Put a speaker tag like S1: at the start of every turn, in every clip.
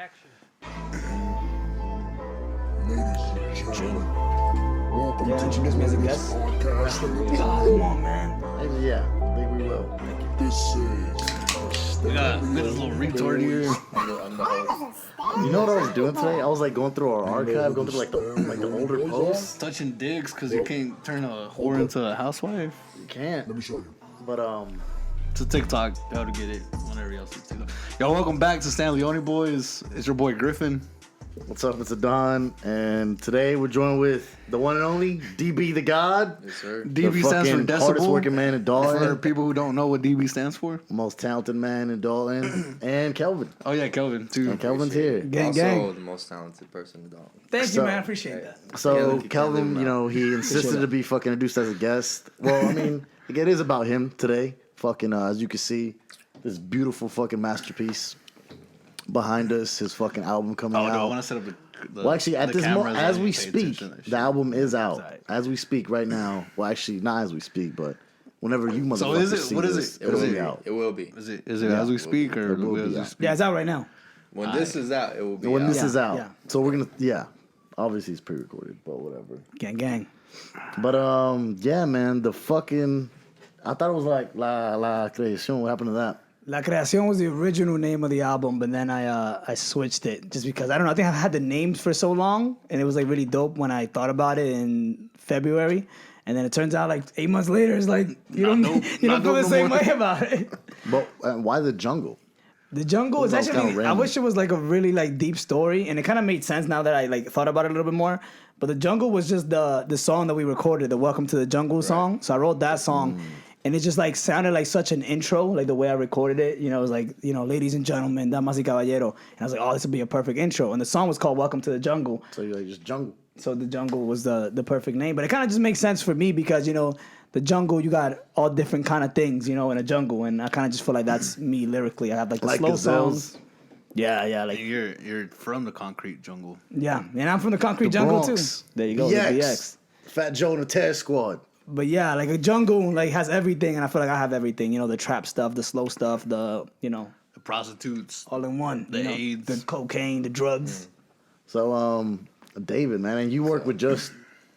S1: Action.
S2: Ladies and gentlemen, welcome
S3: Yeah,
S2: to
S3: introduce me as a
S2: today's
S3: guest.
S2: podcast.
S3: Come on, man.
S4: Yeah, I think we will.
S2: This is
S5: We got this little retard here.
S4: You know what I was doing today? I was like going through our archive, going through like the older posts.
S5: Touching dicks because you can't turn a whore into a housewife.
S4: You can't.
S2: Let me show you.
S4: But
S5: It's a TikTok. How to get it whenever else it's TikTok. Y'all, welcome back to StanleyOni Boyz. It's your boy Griffin.
S4: what's up? It's Adon, and today we're joined with the one and only DB the God.
S6: Yes, sir.
S5: DB stands for
S4: fucking hardest
S5: decibel.
S4: working man in
S5: For
S4: Dalton,
S5: people who don't know what DB stands for.
S4: most talented man in Dalton, and Kelvin.
S5: Oh yeah, Kelvin too.
S4: And Kelvin's here.
S3: Gang,
S6: Also,
S3: gang.
S6: the most talented person in Dalton.
S3: Thank
S4: So-
S3: you, man. I appreciate that.
S4: So
S6: Yeah, look, you can't
S4: Kelvin,
S6: live
S4: you know, he insisted to be fucking introduced as a guest. Well, I mean, it is about him today. Fucking, as you can see, this beautiful fucking masterpiece behind us. His fucking album coming
S5: Oh
S4: out.
S5: no, I want to set up the.
S4: Well, actually, at
S5: the
S4: this
S5: cameras
S4: moment,
S5: and
S4: as we
S5: pay
S4: speak,
S5: attention to that shit.
S4: the album is out.
S5: Right.
S4: As we speak right now. Well, actually, not as we speak, but whenever you motherfuckers
S5: So is it-
S4: see
S5: what is
S4: this,
S5: it?
S4: it'll
S5: Is
S4: be
S5: it-
S4: out.
S6: It will be.
S5: Is it
S4: Yeah,
S5: as we speak or
S4: it will be
S5: as we
S4: out.
S5: speak?
S3: Yeah, it's out right now.
S6: When this is out, it will be
S4: When
S6: out.
S4: this
S3: Yeah,
S4: is out.
S3: yeah.
S4: So we're gonna, obviously it's pre-recorded, but whatever.
S3: Gang, gang.
S4: But yeah, man, the fucking, I thought it was like La Creación. What happened to that?
S3: La Creación was the original name of the album, but then I switched it just because I don't know. I think I've had the names for so long, and it was like really dope when I thought about it in February, and then it turns out like 8 months later, it's like you don't
S5: dope.
S3: you
S5: Not
S3: don't feel
S5: dope
S3: the
S5: no
S3: same
S5: more.
S3: way about it.
S4: But why the jungle?
S3: The Jungle is
S4: That was kinda
S3: actually. I
S4: random.
S3: wish it was like a really like deep story, and it kind of made sense now that I like thought about it a little bit more. But the Jungle was just the song that we recorded, the Welcome to the Jungle song. So I wrote that song, and it just like sounded like such an intro, like the way I recorded it. You know, it was like, you know, ladies and gentlemen, damas y caballero, and I was like, oh, this would be a perfect intro. And the song was called Welcome to the Jungle.
S4: So you're like just jungle.
S3: So the Jungle was the perfect name, but it kind of just makes sense for me because you know the jungle, you got all different kind of things, you know, in a jungle, and I kind of just feel like that's me lyrically. I have like the
S4: Like
S3: slow
S4: gazelles?
S3: songs. Yeah, like
S5: You're from the concrete jungle.
S3: yeah, and I'm from the concrete
S4: The
S3: jungle
S4: Bronx.
S3: too. There you go, the
S4: BX.
S3: BX.
S4: Fat Joe and the Terror Squad.
S3: But yeah, like a jungle like has everything, and I feel like I have everything. You know, the trap stuff, the slow stuff, the
S5: The prostitutes.
S3: all in one.
S5: The
S3: you know,
S5: AIDS.
S3: the cocaine, the drugs.
S4: So David, man, and you work with just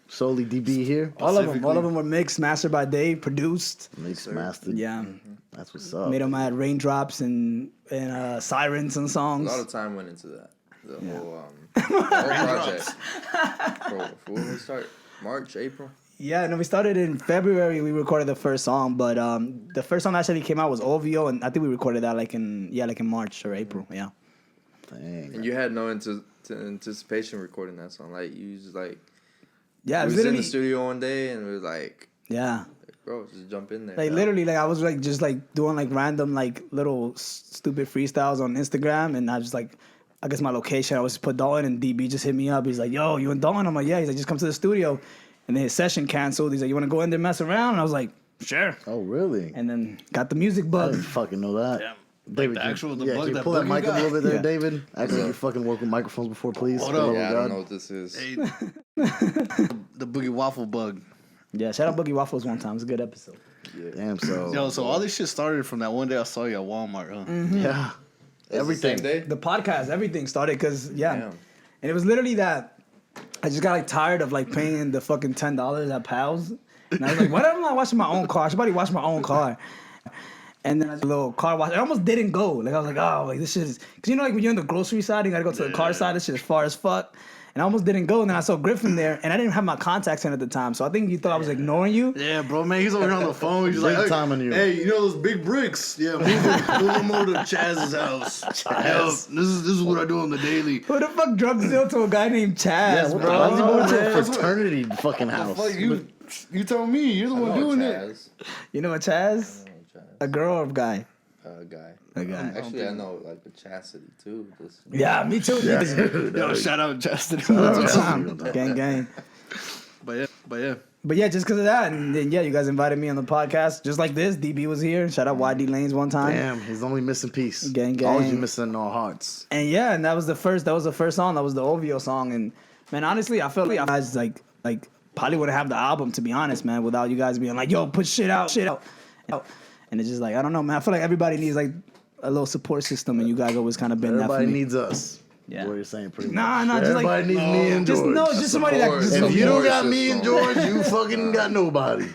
S4: solely DB here.
S3: All of them
S5: Specifically-
S3: were mixed, mastered by Dave, produced.
S4: Mixed mastered.
S3: Yeah,
S4: That's what's up.
S3: made them add raindrops and sirens and
S6: A
S3: songs.
S6: lot of time went into that. The whole project. Bro, when we start? March, April?
S3: Yeah, no, we started in February. We recorded the first song, but the first song that actually came out was OVO, and I think we recorded that like in March or April. Yeah.
S4: Dang.
S6: And you had no anticipation recording that song. Like, you just like,
S3: Yeah, it
S6: we
S3: was
S6: was in
S3: literally.
S6: the studio one day and we was like,
S3: Yeah.
S6: bro, just jump in there.
S3: Like
S6: bro.
S3: literally, like I was like just like doing like random like little stupid freestyles on Instagram, and I was like, I guess my location, I was put Dalton, and DB just hit me up. He's like, "Yo, you in Dalton?" I'm like, "Yeah." He's like, "Just come to the studio," and then his session canceled. He's like, "You want to go in there and mess around?" And I was like, "Sure."
S4: Oh, really?
S3: And then got the music
S4: I
S3: bug.
S4: didn't fucking know that.
S5: Yeah.
S4: David,
S5: the
S4: can-
S5: actual- the
S4: yeah,
S5: bug,
S4: can you
S5: that
S4: pull that
S5: bug you
S4: mic up a
S5: got?
S4: little bit there,
S3: Yeah.
S4: David? Act like you fucking work with microphones before, please.
S5: Hold
S4: for the
S5: up.
S4: love
S6: Yeah, I
S4: of
S6: don't
S4: God.
S6: know what this is.
S5: Hey, the boogie waffle bug.
S3: Yeah, shout out Boogie Waffles one time. It was a good episode.
S4: Damn, so
S5: Yo, so all this shit started from that one day I saw you at Walmart, huh?
S4: yeah,
S6: That's
S4: everything.
S6: The same day?
S3: The podcast, everything started because
S6: Damn.
S3: and it was literally that I just got like tired of like paying the fucking $10 at Pals, and I was like, why am I not washing my own car? Somebody wash my own car. And then I did a little car wash. It almost didn't go. Like I was like, oh, like this shit is, because you know, like when you're on the grocery side, you gotta go to the car side. This shit is far as fuck. And I almost didn't go. And then I saw Griffin there, and I didn't have my contacts in at the time, so I think you thought I was ignoring you.
S5: Yeah, bro, man, he's over here on the phone. He's
S4: Big
S5: like,
S4: time on you.
S5: Hey, you know those big bricks? Yeah, move them over to Chaz's house. Yo, this is what I do on the daily.
S3: Who the fuck drug deal to a guy named Chaz,
S4: Yeah, what the
S3: bro?
S4: hell? Why is he going to
S5: man,
S4: a
S5: that's what-
S4: fraternity fucking house?
S5: Fuck you tell me. You're the
S6: I
S5: one
S6: know
S5: doing it.
S6: Chaz.
S3: You know a Chaz? A girl or a guy?
S6: Guy.
S3: A guy.
S6: Actually, I know like the chastity too. Just,
S3: Yeah, me too.
S5: Yo, shout out Chastity.
S3: Gang, gang.
S5: But yeah.
S3: But yeah, just because of that, and then yeah, you guys invited me on the podcast, just like this. DB was here. Shout out YD Lanes one time.
S4: Damn, he's the only missing piece.
S3: Gang, gang.
S4: Always missing in our hearts.
S3: And yeah, and that was the first song. That was the OVO song. And man, honestly, I felt like you guys like probably wouldn't have the album, to be honest, man, without you guys being like, yo, put shit out. And it's just like, I don't know, man. I feel like everybody needs like a little support system, and you guys always kind of been
S4: Everybody
S3: that for me.
S4: needs us.
S3: Yeah.
S4: What you're saying, pretty
S3: Nah,
S4: much.
S3: nah, just like-
S4: Everybody needs me and
S3: Just
S4: George.
S3: no, just somebody that
S6: support.
S3: just,
S4: If you don't got
S6: Support
S4: me and
S6: system.
S4: George, you fucking got nobody.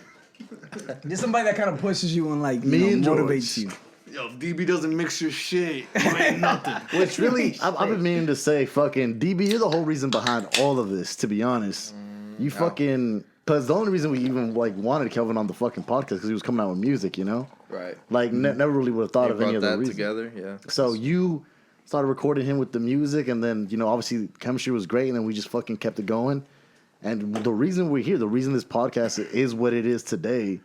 S3: just somebody that kind of pushes you and like
S4: Me and George.
S3: motivates you.
S5: Yo, if DB doesn't mix your shit, you ain't nothing.
S4: Which really, I've been meaning to say, fucking DB, you're the whole reason behind all of this. To be honest, you fucking, because the only reason we even like wanted Kelvin on the fucking podcast because he was coming out with music, you know.
S6: Right.
S4: Like never really would have thought
S6: You
S4: of any
S6: brought
S4: other
S6: that
S4: reason.
S6: together, yeah.
S4: So you started recording him with the music, and then obviously chemistry was great, and then we just fucking kept it going. And the reason we're here, the reason this podcast is what it is today,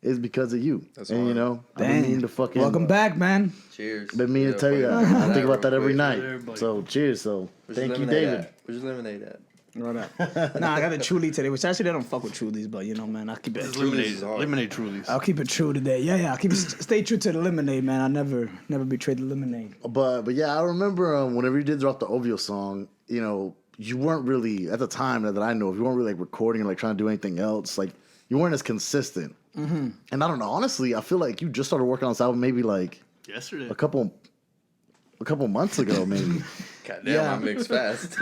S4: is because of you.
S6: That's
S4: and
S6: hard.
S4: I've been meaning to fucking
S3: Welcome back, man.
S6: Cheers.
S4: Been meaning to tell you that. I think about that every night. So cheers. So thank you, David.
S6: Where's your lemonade at?
S3: Nah, I got the Truly today, which actually I don't fuck with Trulies, but man, I'll keep it.
S6: Truly's hard.
S5: Lemonade Trulies.
S3: I'll keep it true today. Yeah, I'll keep it, stay true to the lemonade, man. I never betray the lemonade.
S4: But yeah, I remember whenever you did drop the OVO song, you weren't really at the time that I know of. You weren't really like recording or like trying to do anything else. Like you weren't as consistent. Mm-hmm. And I don't know. Honestly, I feel like you just started working on this album maybe like
S5: Yesterday.
S4: a couple months ago, maybe.
S6: God damn,
S3: Yeah.
S6: I mix fast.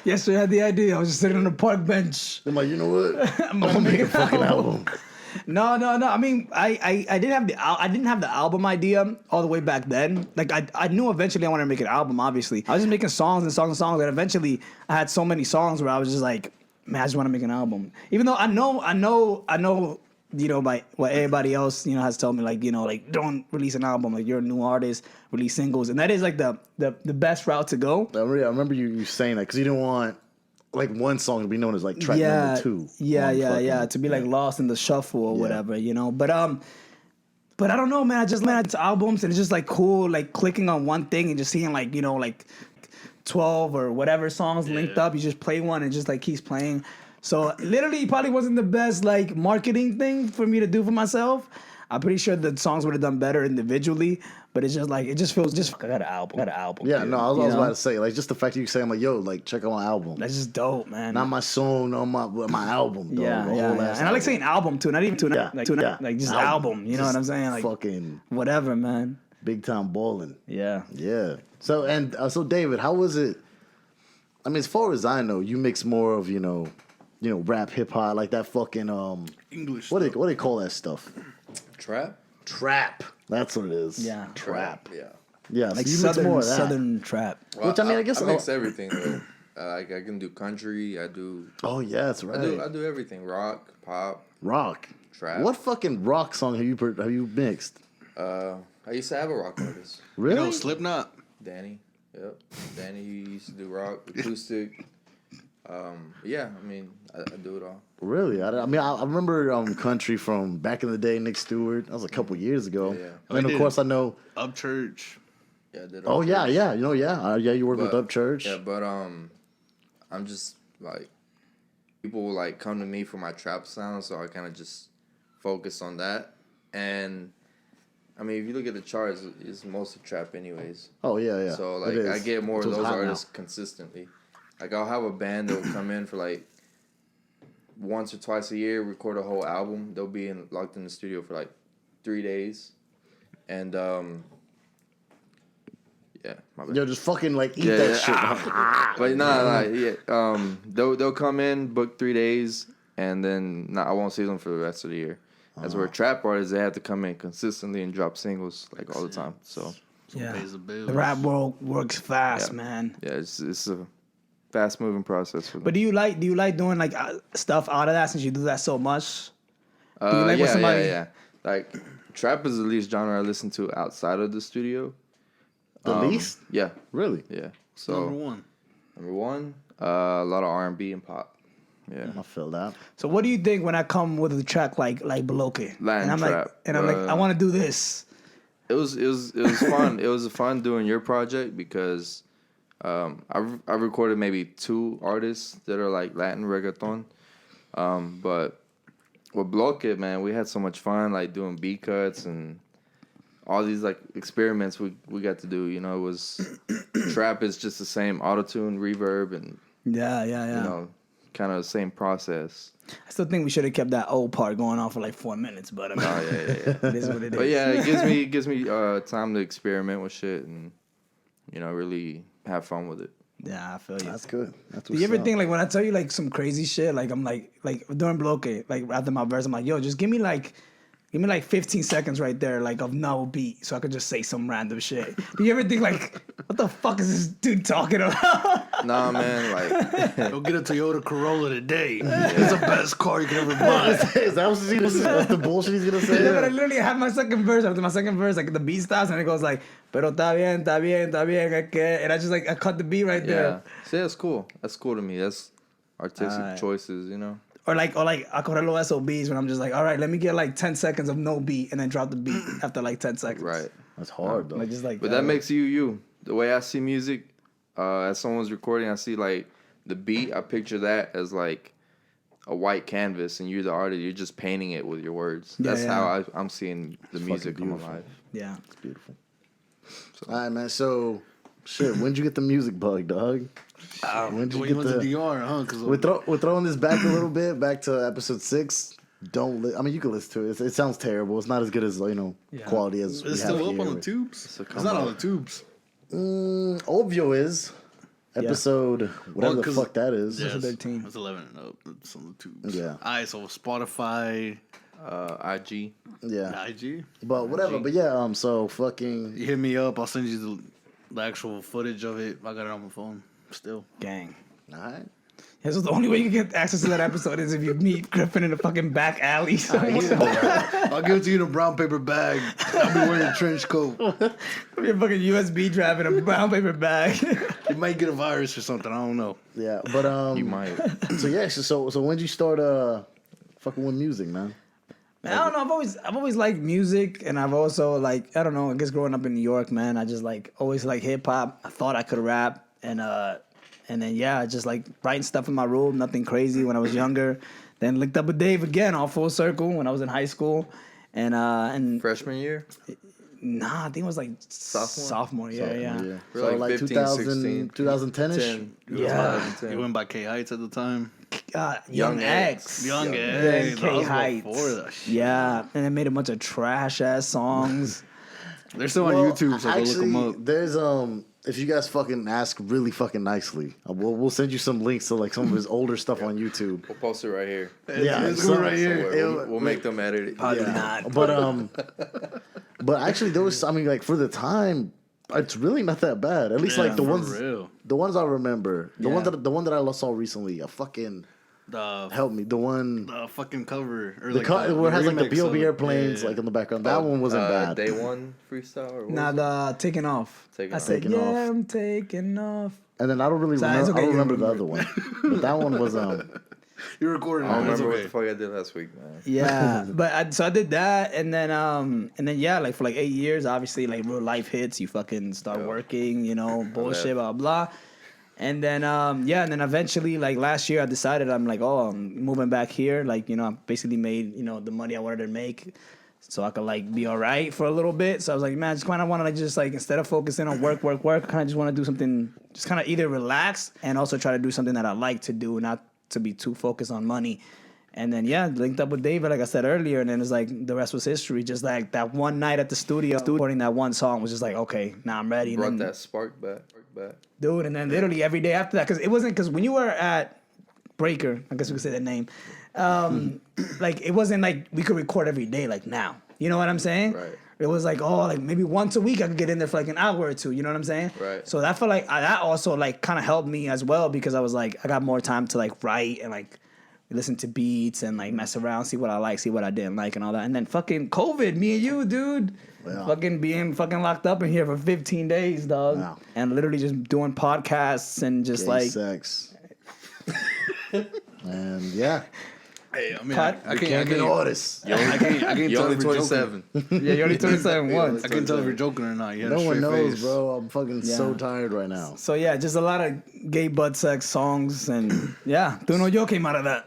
S3: Yesterday I had the idea. I was just sitting on the park bench.
S4: I'm like, you know what? I'm gonna make a fucking album.
S3: No. I mean, I didn't have the album idea all the way back then. Like I knew eventually I wanted to make an album. Obviously, I was just making songs and songs and songs. And eventually, I had so many songs where I was just like, man, I just want to make an album. Even though I know. By what everybody else, has told me, like don't release an album. Like you're a new artist, release singles, and that is like the best route to go.
S4: I remember you saying that because you didn't want like one song to be known as like track number 2.
S3: Yeah. To be like lost in the shuffle or whatever, But I don't know, man. I just it's albums and it's just like cool, like clicking on one thing and just seeing like 12 or whatever songs linked up. You just play one and just like keeps playing. So literally, it probably wasn't the best like marketing thing for me to do for myself. I'm pretty sure the songs would have done better individually, but it's just like it just feels I got an album.
S4: Yeah,
S3: dude,
S4: no, I was about to say like just the fact that you say I'm like, yo, like check out my album.
S3: That's just dope, man.
S4: Not my song, no, my album. Dog,
S3: Yeah.
S4: the whole
S3: And
S4: ass
S3: I like
S4: album.
S3: saying album too, not even tune,
S4: Yeah,
S3: like just album. You know what I'm saying? Like
S4: fucking
S3: whatever, man.
S4: big time balling.
S3: Yeah.
S4: Yeah. So David, how was it? I mean, as far as I know, you mix more of rap, hip hop, like that fucking
S5: English.
S4: what do they call that stuff?
S6: Trap?
S4: Trap. That's what it is.
S3: Yeah.
S4: Trap.
S6: Yeah.
S4: Yeah.
S3: Like
S4: So you mix more of that.
S3: southern trap.
S6: Well,
S4: Which, I mean, I guess
S6: I mix everything though. Like I can do country. I do.
S4: Oh yeah, that's right.
S6: I do everything. Rock, pop,
S4: Rock.
S6: trap.
S4: What fucking rock song have you mixed?
S6: I used to have a rock artist,
S4: Really?
S5: Slipknot.
S6: Danny. Yep, Danny. He used to do rock, acoustic. Yeah, I mean, I do it all.
S4: Really? I remember country from back in the day. Nick Stewart. That was a couple years ago.
S6: Yeah.
S4: And then of course I know.
S5: Upchurch.
S6: Yeah, I did.
S4: Oh
S6: all
S4: yeah,
S6: church.
S4: yeah. Yeah. You work with
S6: But-
S4: Upchurch.
S6: Yeah, but I'm just like people will like come to me for my trap sound, so I kind of just focus on that. And I mean, if you look at the charts, it's mostly trap anyways.
S4: Oh yeah.
S6: So
S4: It
S6: like
S4: is.
S6: I get more
S4: So
S6: of
S4: it's
S6: those
S4: hot now.
S6: artists consistently. Like I'll have a band that will come in for like once or twice a year, record a whole album. They'll be locked in the studio for like 3 days, and yeah, my bad.
S4: Yo, just fucking like eat that shit.
S6: But they'll come in, book 3 days, and then I won't see them for the rest of the year. As we're trap artists, they have to come in consistently and drop singles like all the time. So
S3: Yeah.
S5: Pays the bills.
S3: The rap world works fast,
S6: Yeah.
S3: man.
S6: yeah, it's a fast moving process for them.
S3: But do you like doing like stuff out of that since you do that so much? you like what
S6: yeah,
S3: somebody-
S6: yeah. Like trap is the least genre I listen to outside of the studio.
S4: The least?
S6: Yeah,
S4: Really?
S6: yeah. So
S5: Number one.
S6: a lot of R&B and pop. Yeah.
S4: I feel that.
S3: So what do you think when I come with a track like Blockhead?
S6: Latin
S3: and I'm
S6: trap.
S3: like, and I'm like, I want to do this.
S6: It was fun. It was fun doing your project because I recorded maybe 2 artists that are like Latin reggaeton. But with Blockhead, man, we had so much fun like doing beat cuts and all these like experiments we got to do. You know, it was trap is just the same auto-tune, reverb, and
S3: Yeah.
S6: you know, kind of the same process.
S3: I still think we should have kept that old part going on for like 4 minutes, but I mean,
S6: Oh yeah.
S3: it is what it is.
S6: But yeah, it gives me time to experiment with shit, and really have fun with it.
S3: Yeah, I feel you.
S4: That's good. That's
S3: Do you ever think like when I tell you like some crazy shit, like I'm like during Blockhead, like after my verse, I'm like, yo, just give me like 15 seconds right there, like of no beat, so I could just say some random shit. Do you ever think like, what the fuck is this dude talking about?
S6: Nah, man, like
S5: Go get a Toyota Corolla today. It's the best car you can ever buy.
S4: Is that what he's gonna say? That's the bullshit he's gonna say?
S3: Yeah, but I literally have my second verse. After my second verse, like the beat stops and it goes like, pero está bien, está bien, está bien, que, and I just like I cut the beat right
S6: yeah.
S3: there.
S6: See, that's cool. That's cool to me. That's artistic choices,
S3: Or like I correr los S.O.Bs when I'm just like, all right, let me get like 10 seconds of no beat and then drop the beat after like 10 seconds.
S6: Right.
S4: That's hard though.
S3: Like just like
S6: But that makes you. The way I see music, as someone's recording, I see like the beat. I picture that as like a white canvas, and you're the artist. You're just painting it with your words.
S3: Yeah,
S6: That's
S3: yeah.
S6: how I'm seeing the music come
S4: beautiful.
S6: alive.
S3: yeah.
S4: It's beautiful. All right, man. So, shit. When'd you get the music bug, dog? When'd you
S5: When you
S4: get
S5: went to
S4: the?
S5: DR, huh? Cause
S4: We're throwing this back a little bit, back to episode 6. I mean, you can listen to it. It sounds terrible. It's not as good as quality as we
S5: it's
S4: have
S5: still up
S4: here.
S5: on the tubes.
S6: It's a
S5: It's not on the tubes.
S4: Ovio is episode whatever the
S5: 'cause-
S4: fuck that is.
S5: Yeah,
S3: 13.
S5: It's 11 and up. It's on the tubes.
S4: Yeah.
S5: All right, so Spotify,
S6: IG.
S4: Yeah,
S5: IG.
S4: but whatever. But yeah, so fucking
S5: You hit me up. I'll send you the actual footage of it. I got it on my phone still.
S3: Gang.
S4: all right.
S3: Yeah, so the only way you can get access to that episode is if you meet Griffin in the fucking back alley somewhere.
S5: I'll give it to you in a brown paper bag. I'll be wearing a trench coat.
S3: Your fucking USB drive in a brown paper bag.
S5: You might get a virus or something. I don't know.
S4: Yeah, but
S6: You might.
S4: So yeah, so when did you start fucking with music, man?
S3: Man, I don't know. I've always liked music, and I've also like I don't know. I guess growing up in New York, man, I just like always like hip hop. I thought I could rap, and then yeah, just like writing stuff in my room, nothing crazy when I was younger. Then linked up with Dave again, all full circle when I was in high school, and
S6: Freshman year.
S3: nah, I think it was like sophomore. Yeah.
S4: Yeah.
S6: We're
S4: So
S6: like
S4: like
S6: 15,
S4: 2000, 2010-ish?
S6: 10.
S3: Yeah.
S6: 2010.
S5: You went by K Heights at the time.
S3: Young X.
S5: Young
S6: Young
S5: X.
S3: K
S5: That was
S3: Heights.
S5: before that shit.
S3: Yeah, and they made a bunch of trash ass songs.
S5: They're still on
S4: Well,
S5: YouTube, so go look them up.
S4: There's if you guys fucking ask really fucking nicely, we'll send you some links to like some of his older stuff on YouTube.
S6: We'll post it right here.
S4: Yeah,
S5: it's
S4: so-
S5: good right here.
S6: We'll make them edit it.
S4: Yeah. But actually, there was. I mean, like for the time, it's really not that bad. At least
S5: Yeah,
S4: like the
S5: for
S4: ones I remember, the
S3: Yeah.
S4: one that I saw recently,
S5: The
S4: help me, the one
S5: fucking cover. Or
S4: the where it has like the
S5: remix
S4: B.O.B.
S5: of it.
S4: airplanes
S5: Yeah.
S4: like in the background. That one wasn't bad.
S6: Day one freestyle. Or what
S3: Nah,
S6: was it?
S3: the taking off.
S6: Taking
S3: I
S6: Off.
S3: said,
S4: Taking
S3: yeah,
S4: Off.
S3: I'm taking off.
S4: And then I don't really
S3: Sorry,
S4: remember.
S3: it's okay,
S4: I don't
S3: you
S4: remember the other
S3: remember.
S4: one, but that one was
S5: You're recording.
S6: I don't
S5: it. It's
S6: remember
S5: okay.
S6: what the fuck I did last week, man.
S3: Yeah, but so I did that, and then yeah, like for like 8 years, obviously like real life hits. You fucking start working, bullshit, blah blah. And then yeah, and then eventually like last year, I decided I'm like, oh, I'm moving back here. Like I basically made the money I wanted to make, so I could like be all right for a little bit. So I was like, man, I just kind of want to just like instead of focusing on work, I kind of just want to do something, just kind of either relax and also try to do something that I like to do, not to be too focused on money. And then yeah, linked up with David, like I said earlier, and then it's like the rest was history. Just like that one night at the studio, recording that one song was just like, okay, now I'm ready. And
S6: Brought
S3: then,
S6: that spark back.
S3: dude, and then literally every day after that, because when you were at Breaker, I guess we could say that name, like it wasn't like we could record every day like now. You know what I'm saying?
S6: Right.
S3: It was like, oh, like maybe once a week I could get in there for like an hour or two. You know what I'm saying?
S6: Right.
S3: So that felt like that also like kind of helped me as well because I was like, I got more time to like write and like listen to beats and like mess around, see what I like, see what I didn't like and all that. And then fucking COVID, me and you, dude.
S4: Yeah.
S3: Fucking being fucking locked up in here for 15 days, dog.
S4: Wow.
S3: And literally just doing podcasts and just
S4: gay
S3: like
S4: sex. And yeah,
S5: Hey, I mean,
S3: Cut.
S5: I can't get
S4: artists.
S5: I can't
S6: You're
S5: tell
S6: only
S5: if you're joking.
S6: 27.
S3: yeah, you're only 27 once.
S5: I can't tell if you're joking or not. You had
S4: No
S5: a
S4: one
S5: straight
S4: knows,
S5: face.
S4: bro. I'm fucking so
S3: Yeah.
S4: tired right now.
S3: So yeah, just a lot of gay butt sex songs and yeah, tú no yo came out of that.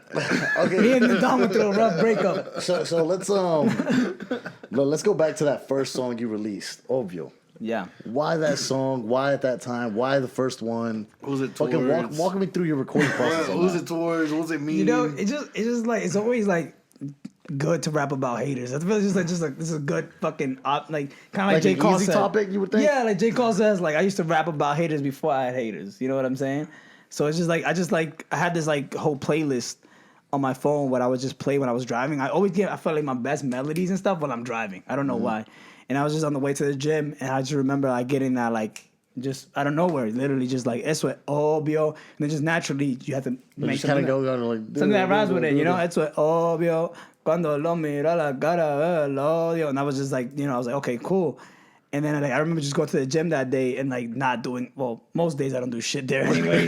S4: Okay.
S3: Me and the Don went through a rough breakup.
S4: So let's go back to that first song you released, Obvio.
S3: Yeah.
S4: Why that song? Why at that time? Why the first one?
S5: Who's it
S4: Fucking
S5: towards?
S4: walk me through your recording process. on
S5: Who's
S4: that.
S5: it towards? What's it mean?
S3: You know, it's just like it's always like good to rap about haters. I feel just like this is a good fucking like kind of like J.
S4: an
S3: Cole
S4: easy
S3: said.
S4: topic, you would think?
S3: Yeah, like J. Cole says, like I used to rap about haters before I had haters. You know what I'm saying? So it's just like I had this like whole playlist on my phone what I would just play when I was driving. I felt like my best melodies and stuff when I'm driving. I don't know why. And I was just on the way to the gym, and I just remember like getting that like just out of nowhere, literally just like S.O.B, and then just naturally you have to make
S4: Just kind of
S3: something,
S4: go like
S3: something that rhymes with it, you know? S.O.B, cuando lo mira la cara, lo odio. And I was just like, you know, I was like, okay, cool. And then like, I remember just going to the gym that day and like not doing, well, most days I don't do shit there anyway.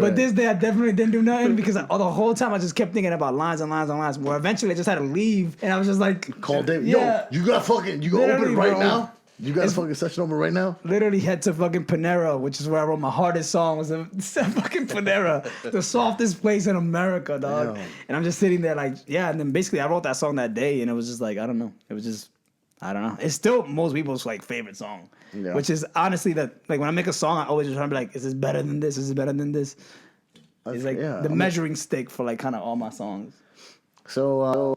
S3: But this day I definitely didn't do nothing because the whole time I just kept thinking about lines and lines and lines. Where eventually I just had to leave and I was just like,
S4: call David.
S3: Yeah.
S4: Yo, you got fucking, you go open
S3: Literally,
S4: it right
S3: bro.
S4: now? You got a fucking session open right now?
S3: literally head to fucking Panera, which is where I wrote my hardest song. Was fucking Panera, the softest place in America, dog.
S4: Yeah.
S3: And I'm just sitting there like, yeah. And then basically I wrote that song that day, and it was just like, I don't know. It was just, I don't know. It's still most people's like favorite song,
S4: Yeah.
S3: which is honestly that like when I make a song, I always just try to be like, is this better than this? Is this better than this? It's like the measuring stick for like kind of all my songs.
S4: So,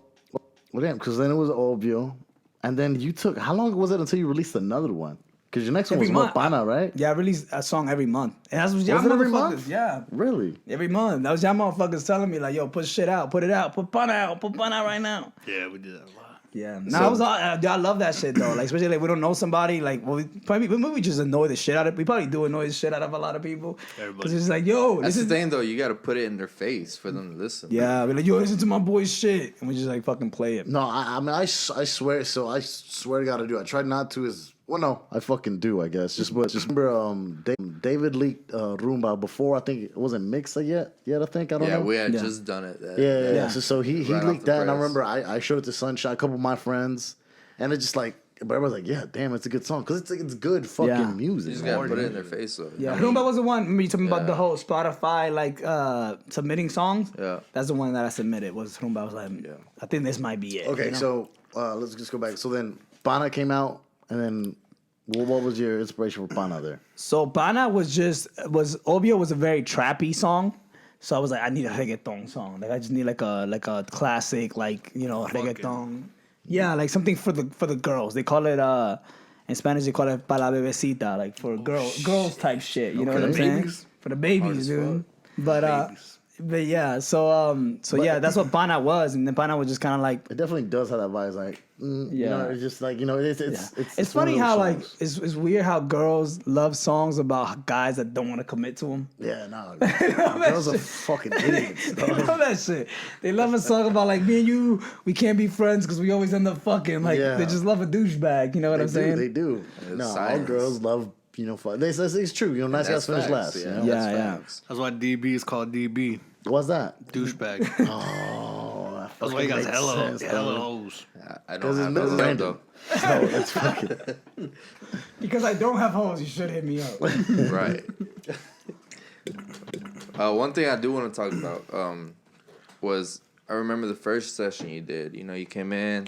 S4: well, damn, because then it was Obvio. And then you took, how long was it until you released another one? Because your next one was
S3: month.
S4: Pana, right?
S3: Yeah, I release a song every month. And that's what
S4: Was it every
S3: motherfuckers-
S4: month?
S3: Yeah.
S4: Really?
S3: Every month. That was y'all motherfuckers telling me, like, yo, put shit out, put it out, put Panda out, put Panda out right now.
S5: Yeah, we did that a lot.
S3: Yeah. No, I was all, y'all love that shit, though. Like, especially, like, we don't know somebody. Like, well, we just annoy the shit out of, we probably do annoy the shit out of a lot of people. Because it's like, yo,
S6: That's
S3: this
S6: the
S3: is,
S6: thing, though. You got to put it in their face for them to listen.
S3: yeah, we're like, yo, listen to my boy's shit. And we just, like, fucking play it.
S4: No, I mean, I swear, so I swear to God I do. I tried not to well, no, I fucking do, I guess. Just remember, David leaked Roomba before, I think it wasn't mixed yet, I think, I don't know.
S6: Yeah, we had
S3: Yeah.
S6: just done it.
S4: Yeah. So he
S6: Right off
S4: leaked
S6: the
S4: that, and I
S6: press.
S4: remember I showed it to Sunshine, a couple of my friends, and it's just like, but everyone's like, yeah, damn, it's a good song, because it's good fucking
S3: Yeah.
S4: music.
S6: You just
S4: man.
S6: got to put it in their face, though.
S3: Yeah, Roomba was the one. Remember you talking about the
S6: Yeah.
S3: whole Spotify, like, submitting songs?
S6: Yeah.
S3: That's the one that I submitted, was Roomba. I was like, I think this might be it.
S4: Okay,
S3: you know?
S4: so let's just go back. So then Pana came out, and then what was your inspiration for Pana there?
S3: So Pana was Obvio was a very trappy song. So I was like, I need a reggaeton song. Like I just need like a classic, like, you know, reggaeton. Yeah, like something for the girls. They call it in Spanish they call it para la bebecita, like for girls type shit. You know what I'm saying?
S5: Babies.
S3: For the babies, dude. But yeah, so yeah, that's what Pana was, and then Pana was just kind of like.
S4: It definitely does have that vibe. It's like, you know, it's just like, you know, it's
S3: It's funny
S4: one of
S3: how
S4: those
S3: like
S4: songs.
S3: it's weird how girls love songs about guys that don't want to commit to them.
S4: Yeah, no, girls are fucking idiots.
S3: They
S4: dog.
S3: love that shit. They love a song about like me and you. We can't be friends because we always end up fucking. Like
S4: Yeah.
S3: they just love a douchebag. You know what I'm saying?
S4: They do. No, all
S6: science.
S4: girls love, you know, fun. It's true. You know, nice guys
S6: That's
S4: finish
S6: facts,
S4: last. You
S6: yeah.
S4: know?
S3: Yeah,
S6: That's
S3: yeah.
S6: facts.
S5: That's why DB is called DB.
S4: What's that?
S5: Douchebag.
S4: Oh, that
S5: That's why you
S4: fucking
S5: got
S4: makes
S5: hella
S4: sense, dog.
S5: hella hoes.
S6: I don't
S4: Because it's
S6: have those
S4: random.
S6: though.
S4: No, it's fucking.
S3: Because I don't have hoes, you should hit me up.
S6: Right. One thing I do want to talk about was I remember the first session you did. You know, you came in,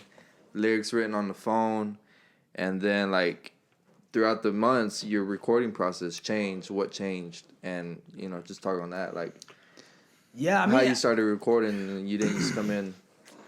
S6: lyrics written on the phone, and then like throughout the months, your recording process changed. What changed? And you know, just talk on that, like
S3: Yeah, I
S6: how
S3: mean,
S6: you started recording, and you didn't just come in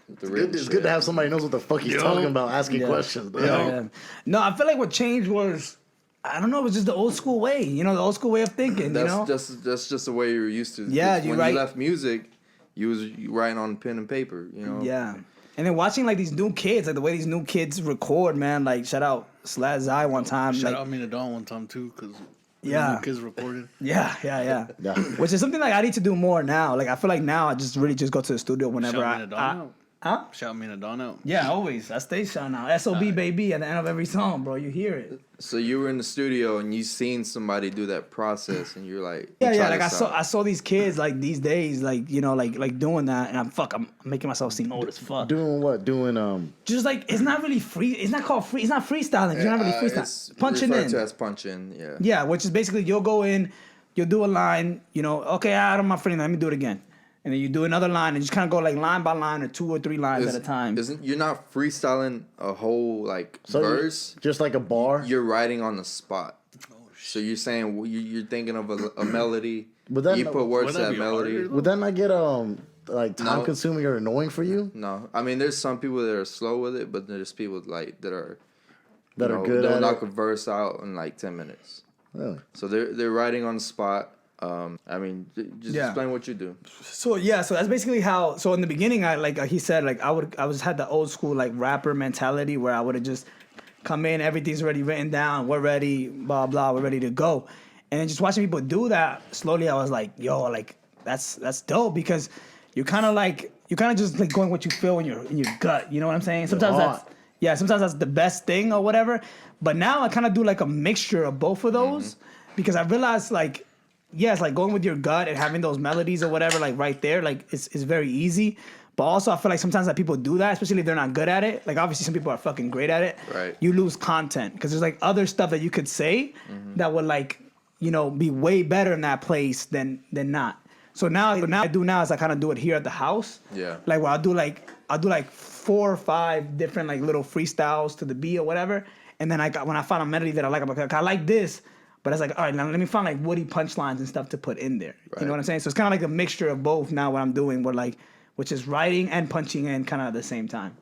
S6: with the written
S4: It's
S6: shit.
S4: good to have somebody who knows what the fuck he's talking about, asking
S3: Yeah.
S4: questions. Bro.
S3: yeah. No, I feel like what changed was I don't know. It was just the old school way. You know, the old school way of thinking.
S6: That's
S3: you know,
S6: that's just the way you were used to.
S3: Yeah,
S6: 'Cause
S3: you
S6: when
S3: right.
S6: you left music, you writing on pen and paper. You know.
S3: yeah. And then watching like these new kids, like the way these new kids record, man. Like shout out Slat Zai one time.
S5: Shout
S3: like,
S5: out me to Dawn one time too, because
S3: Yeah.
S5: kids recorded.
S3: Yeah.
S4: Yeah.
S3: Which is something like I need to do more now. Like I feel like now I just really just go to the studio whenever
S5: Shout me to Dawn out.
S3: Huh?
S5: Shout me to Dawn out.
S3: Yeah, always. I stay shouting out S.O.B. baby at the end of every song, bro. You hear it.
S6: So you were in the studio and you seen somebody do that process, and you're like,
S3: Yeah.
S6: try
S3: Like
S6: this out.
S3: I saw these kids like these days, like you know, like doing that, and I'm making myself seem old as fuck.
S4: Doing what? Doing
S3: Just like it's not really free. It's not called free. It's not freestyling. You're not really freestyling.
S6: It's
S3: Punching
S6: referred
S3: in.
S6: to as punch in. Yeah.
S3: Yeah, which is basically you'll go in, you'll do a line, you know, okay, I don't my friend, let me do it again. And then you do another line and you just kind of go like line by line or 2 or 3 lines at a time.
S6: Isn't you're not freestyling a whole like verse?
S4: just like a bar.
S6: You're writing on the spot. So you're saying you're thinking of a melody.
S4: But then-
S6: you put words
S5: Would
S6: to
S5: that
S6: that
S5: be
S6: melody.
S5: harder, though?
S4: Would that not get like time consuming or annoying for you?
S6: No, I mean there's some people that are slow with it, but there's people like that are
S4: That are good
S6: they'll
S4: at
S6: knock
S4: it?
S6: a verse out in like 10 minutes.
S4: Really?
S6: So they're writing on the spot. I mean, just explain what you do.
S3: So so that's basically how. So in the beginning, I like he said, like I had the old school like rapper mentality where I would have just come in, everything's already written down, we're ready, blah blah, we're ready to go, and then just watching people do that slowly, I was like, yo, like that's dope because you're kind of just like going what you feel in your gut, you know what I'm saying? Sometimes that's the best thing or whatever, but now I kind of do like a mixture of both of those because I realized like. Yes, like going with your gut and having those melodies or whatever, like right there, like it's very easy. But also, I feel like sometimes that people do that, especially if they're not good at it. Like obviously, some people are fucking great at it.
S6: Right.
S3: You lose content because there's like other stuff that you could say that would like be way better in that place than not. So now what I do now is I kind of do it here at the house.
S6: Yeah.
S3: Like where I'll do like 4 or 5 different like little freestyles to the beat or whatever, and then when I find a melody that I like, I'm like, I like this. But it's like, all right, now let me find like witty punchlines and stuff to put in there.
S6: Right.
S3: You know what I'm saying? So it's kind of like a mixture of both now what I'm doing, which is writing and punching in kind of at the same time.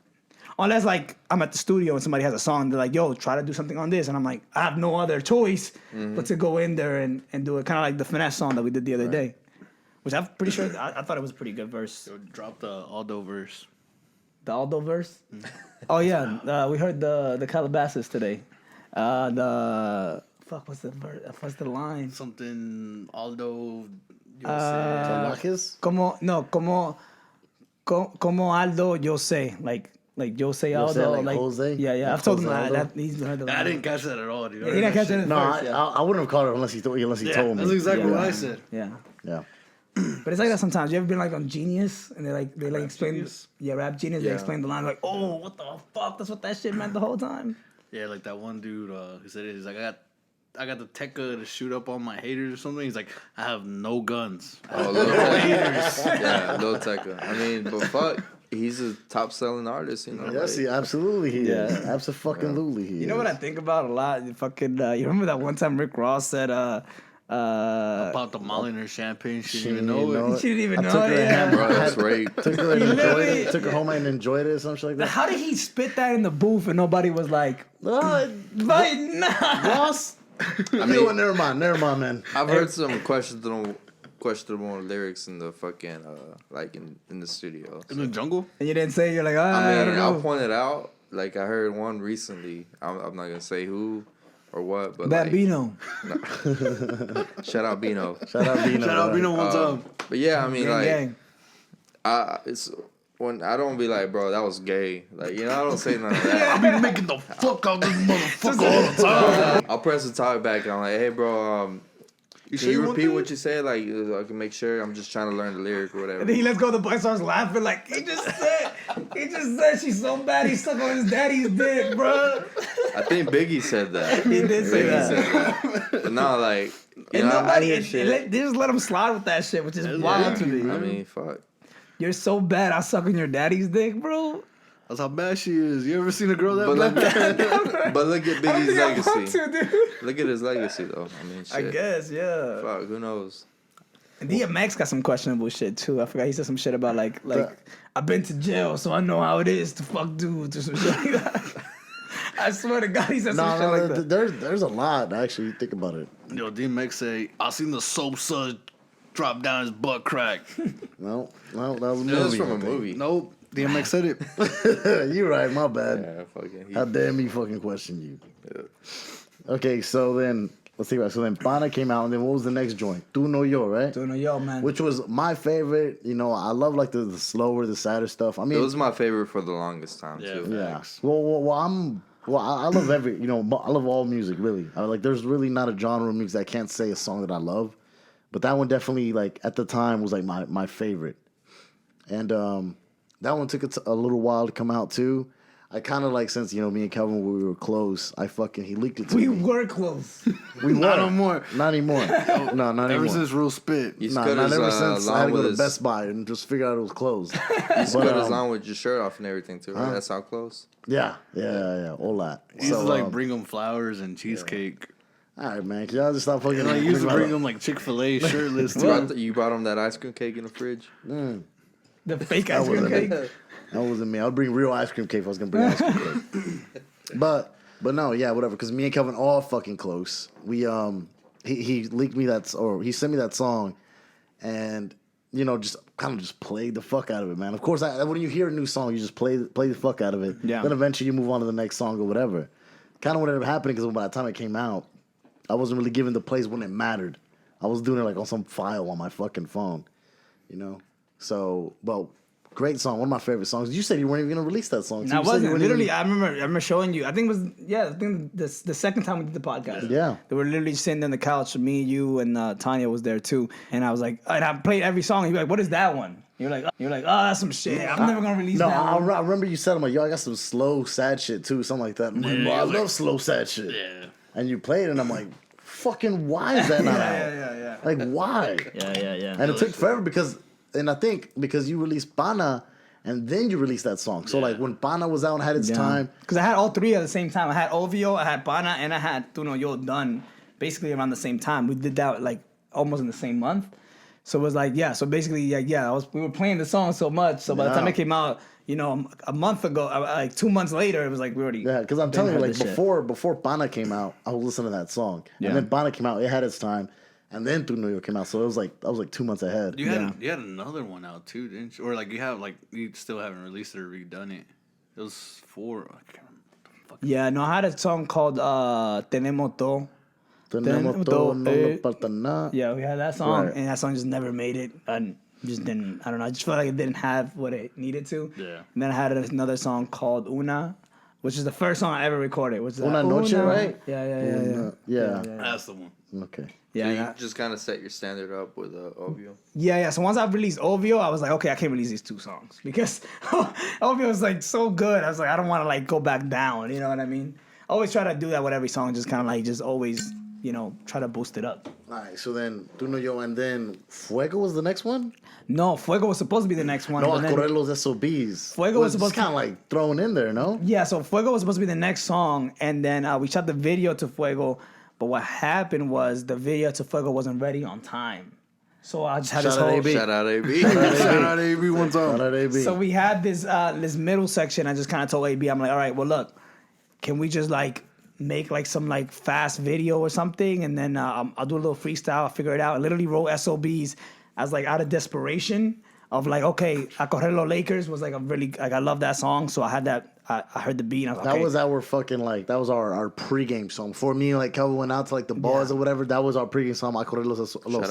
S3: Unless like I'm at the studio and somebody has a song, they're like, yo, try to do something on this. And I'm like, I have no other choice but to go in there and do it. Kind of like the Finesse song that we did the other day. Which I'm pretty sure, I thought it was a pretty good verse.
S5: Yo, drop the Aldo verse.
S3: The Aldo verse? Oh yeah, we heard the Calabasas today. What's the line?
S5: Something Aldo.
S4: Salvajes?
S3: Como Aldo, yo sé. Like yo sé
S4: Yo sé,
S3: Aldo.
S4: like Jose?
S3: Yeah.
S4: Like
S3: I've told him
S4: Jose
S3: that.
S4: Aldo?
S3: He's heard the line.
S5: I didn't catch that at all, dude.
S3: He didn't catch it in the
S4: No,
S3: first,
S4: I wouldn't have called it unless he told me.
S5: That's exactly
S3: Yeah.
S5: what I said.
S3: Yeah.
S4: Yeah.
S3: But it's like that sometimes. You ever been like on Genius and they explain
S5: Genius?
S3: Rap Genius, they
S6: Yeah.
S3: explain the line like, oh, what the fuck? That's what that shit meant the whole time.
S5: Yeah, like that one dude who said it. He's like, I got the Tekka to shoot up on my haters or something. He's like, I have no guns.
S6: Oh, Lil Tecca. Yeah, Lil Tecca. I mean, but fuck, he's a top selling artist, you know.
S4: Yes,
S6: like,
S4: he absolutely he is. Absolutely he is.
S3: You know what I think about a lot? Fucking, you remember that one time Rick Ross said,
S5: About the Molly champagne. She didn't even
S4: didn't
S5: know
S4: know
S5: it.
S4: it.
S3: she didn't even
S4: I
S3: know
S4: took her
S3: it.
S4: to
S3: Yeah.
S4: Hamburg.
S6: bro, that's rape.
S4: Took her and enjoyed
S3: literally-
S4: it. Took her home and enjoyed it or something like that.
S3: How did he spit that in the booth and nobody was like, but nah.
S4: Ross?
S6: I
S4: You know what?
S6: mean,
S4: Never mind, man.
S6: I've heard some questionable lyrics in the fucking like in the studio.
S5: In the jungle?
S3: And you didn't say, you're like,
S6: I
S3: I don't
S6: mean, I'll
S3: know.
S6: point it out. Like I heard one recently. I'm not gonna say who or what, but
S3: Bambino.
S6: like, shout out Bino.
S4: Shout out Bino.
S5: Shout out Bino one time.
S6: But yeah, I mean,
S3: Gang,
S6: like
S3: gang.
S6: it's when I don't be like, bro, that was gay. Like I don't say none of that.
S5: I be making the fuck out this motherfucker all the time.
S6: I'll press the talk back and I'm like, hey, bro,
S5: You
S6: can you repeat what you said? Like I can make sure. I'm just trying to learn the lyric or whatever.
S3: And then he lets go of the boy, starts laughing like, he just said she's so bad he suck on his daddy's dick, bro.
S6: I think Biggie said that.
S3: He did say
S6: Biggie
S3: that.
S6: said that. But no, like you
S3: And
S6: know, I'm not
S3: nobody,
S6: hearing shit.
S3: they just let him slide with that shit, which is wild to me.
S6: I mean, fuck.
S3: You're so bad, I suck on your daddy's dick, bro.
S5: That's how bad she is. You ever seen a girl that
S6: But
S5: bad?
S6: look at
S3: I don't
S6: Biggie's
S3: think I want
S6: legacy.
S3: to, dude.
S6: Look at his legacy, though. I mean, shit.
S3: I guess, yeah.
S6: Fuck, who knows?
S3: And DMX got some questionable shit too. I forgot he said some shit about like I've been to jail, so I know how it is to fuck dudes or some shit like that. I swear to God, he said some shit like that.
S4: There's a lot actually. You think about it.
S5: Yo, DMX say, I seen the soap suds drop down his butt crack.
S4: No, that was a movie.
S6: It was from
S4: I
S6: a
S4: think.
S6: movie.
S5: Nope. DMX said it.
S4: You're right. My bad.
S6: Yeah, fucking.
S4: How dare me fucking question you?
S6: Yeah.
S4: Okay, so then let's think about it. So then Panda came out, and then what was the next joint? Tu no yo, right?
S3: Don't know, yo, man.
S4: Which was my favorite. You know, I love like the slower, the sadder stuff. I mean,
S6: It was my favorite for the longest time
S5: Yeah.
S6: too.
S4: yeah.
S5: Facts.
S4: Well, I love every. You know, I love all music really. There's really not a genre of music that I can't say a song that I love, but that one definitely like at the time was like my favorite, and that one took a little while to come out too. I kind of like since me and Kelvin we were close. He leaked it to
S3: We
S4: me.
S3: were close.
S4: We
S5: Not
S4: were.
S5: no more.
S4: Not anymore. No, not
S5: Ever
S4: anymore.
S5: since Real Spit.
S6: You
S4: Nah,
S6: cut
S4: not
S6: his
S4: ever since I had to
S6: line
S4: go
S6: with
S4: to
S6: his.
S4: Best Buy and just figure out it was closed.
S6: You
S4: But,
S6: cut his line with your shirt off and everything too, right? That's how close.
S4: Yeah, all that.
S5: He used to like bring him flowers and cheesecake.
S4: all right, man. Can y'all just stop fucking?
S5: And I used to bring him like Chick-fil-A shirtless too.
S6: You brought him that ice cream cake in the fridge.
S3: The fake ice cream cake.
S4: That wasn't me. I would bring real ice cream cake if I was gonna bring ice cream cake. But no, yeah, whatever. Because me and Kelvin all fucking close. We he leaked me he sent me that song, and just kind of just played the fuck out of it, man. Of course, when you hear a new song, you just play the fuck out of it.
S3: Yeah.
S4: Then eventually you move on to the next song or whatever. Kind of what ended up happening because by the time it came out, I wasn't really giving the plays when it mattered. I was doing it like on some file on my fucking phone, So, great song, one of my favorite songs. You said you weren't even gonna release that song.
S3: I wasn't. Literally, I remember showing you. I think the second time we did the podcast.
S4: Yeah.
S3: They were literally sitting on the couch. Me, you, and Tanya was there too. And I was like, and I played every song. You're like, what is that one? You're like, oh, that's some shit. I'm never gonna release that one.
S4: I remember you said, I'm like, yo, I got some slow, sad shit too, something like that. I'm like, I love slow, sad shit.
S5: Yeah.
S4: And you played it, and I'm like, fucking, why is that not out?
S3: Yeah.
S4: Like, why?
S3: Yeah.
S4: And it took forever because you released Panda, and then you released that song. So, like, when Panda was out and had its time.
S3: Because I had all three at the same time. I had Ovio, I had Panda, and I had Tu No Yo done basically around the same time. We did that, like, almost in the same month. So it was like, so basically, we were playing the song so much. So by the time it came out, a month ago, like 2 months later, it was like we already.
S4: Yeah, because I'm telling you, like, before Panda came out, I was listening to that song.
S3: Yeah.
S4: And then Panda came out, it had its time. And then Tu No Yo came out, so it was like I was like 2 months ahead.
S5: You had another one out too, didn't you? Or like you still haven't released it or redone it. It was 4. I can't remember.
S3: Yeah, no, I had a song called Tenemos Todo.
S4: Tenemos todo, no nos falta nada.
S3: Yeah, we had that song,
S4: Right.
S3: and that song just never made it. I just didn't. I don't know. I just felt like it didn't have what it needed to.
S5: Yeah.
S3: And then I had another song called Una, which is the first song I ever recorded. Which is
S4: Una Noche, right?
S3: Yeah.
S5: That's the one.
S4: Okay.
S3: Yeah,
S6: So
S3: yeah.
S6: you just kind of set your standard up with Ovio.
S3: Yeah. So once I released Ovio, I was like, okay, I can't release these 2 songs because Ovio was like so good. I was like, I don't want to like go back down. You know what I mean? I always try to do that with every song, just kind of like just always, try to boost it up.
S4: All right, so then Tu No Yo, and then Fuego was the next one?
S3: No, Fuego was supposed to be the next one.
S4: No,
S3: but then-
S4: Acorrelos S.O.Bs.
S3: Fuego was supposed
S4: kind of like thrown in there, no?
S3: Yeah, so Fuego was supposed to be the next song, and then we shot the video to Fuego, but what happened was the video to Fuego wasn't ready on time. So I just had this
S4: Shout out
S3: whole...
S4: AB.
S6: Shout out AB.
S5: Shout out AB one time.
S4: Shout out AB.
S3: So we had this middle section. I just kind of told AB, I'm like, all right, well, look, can we just like make like some like fast video or something, and then I'll do a little freestyle, I'll figure it out. I literally wrote S.O.Bs as like out of desperation of like, okay, A Correr Los Lakers was like a really, like I love that song, so I had that, I heard the beat, and I was like,
S4: That
S3: okay.
S4: was our fucking like, that was our pregame song. Before me and like Kelvin went out to like the bars or whatever, that was our pregame song. Acorrelos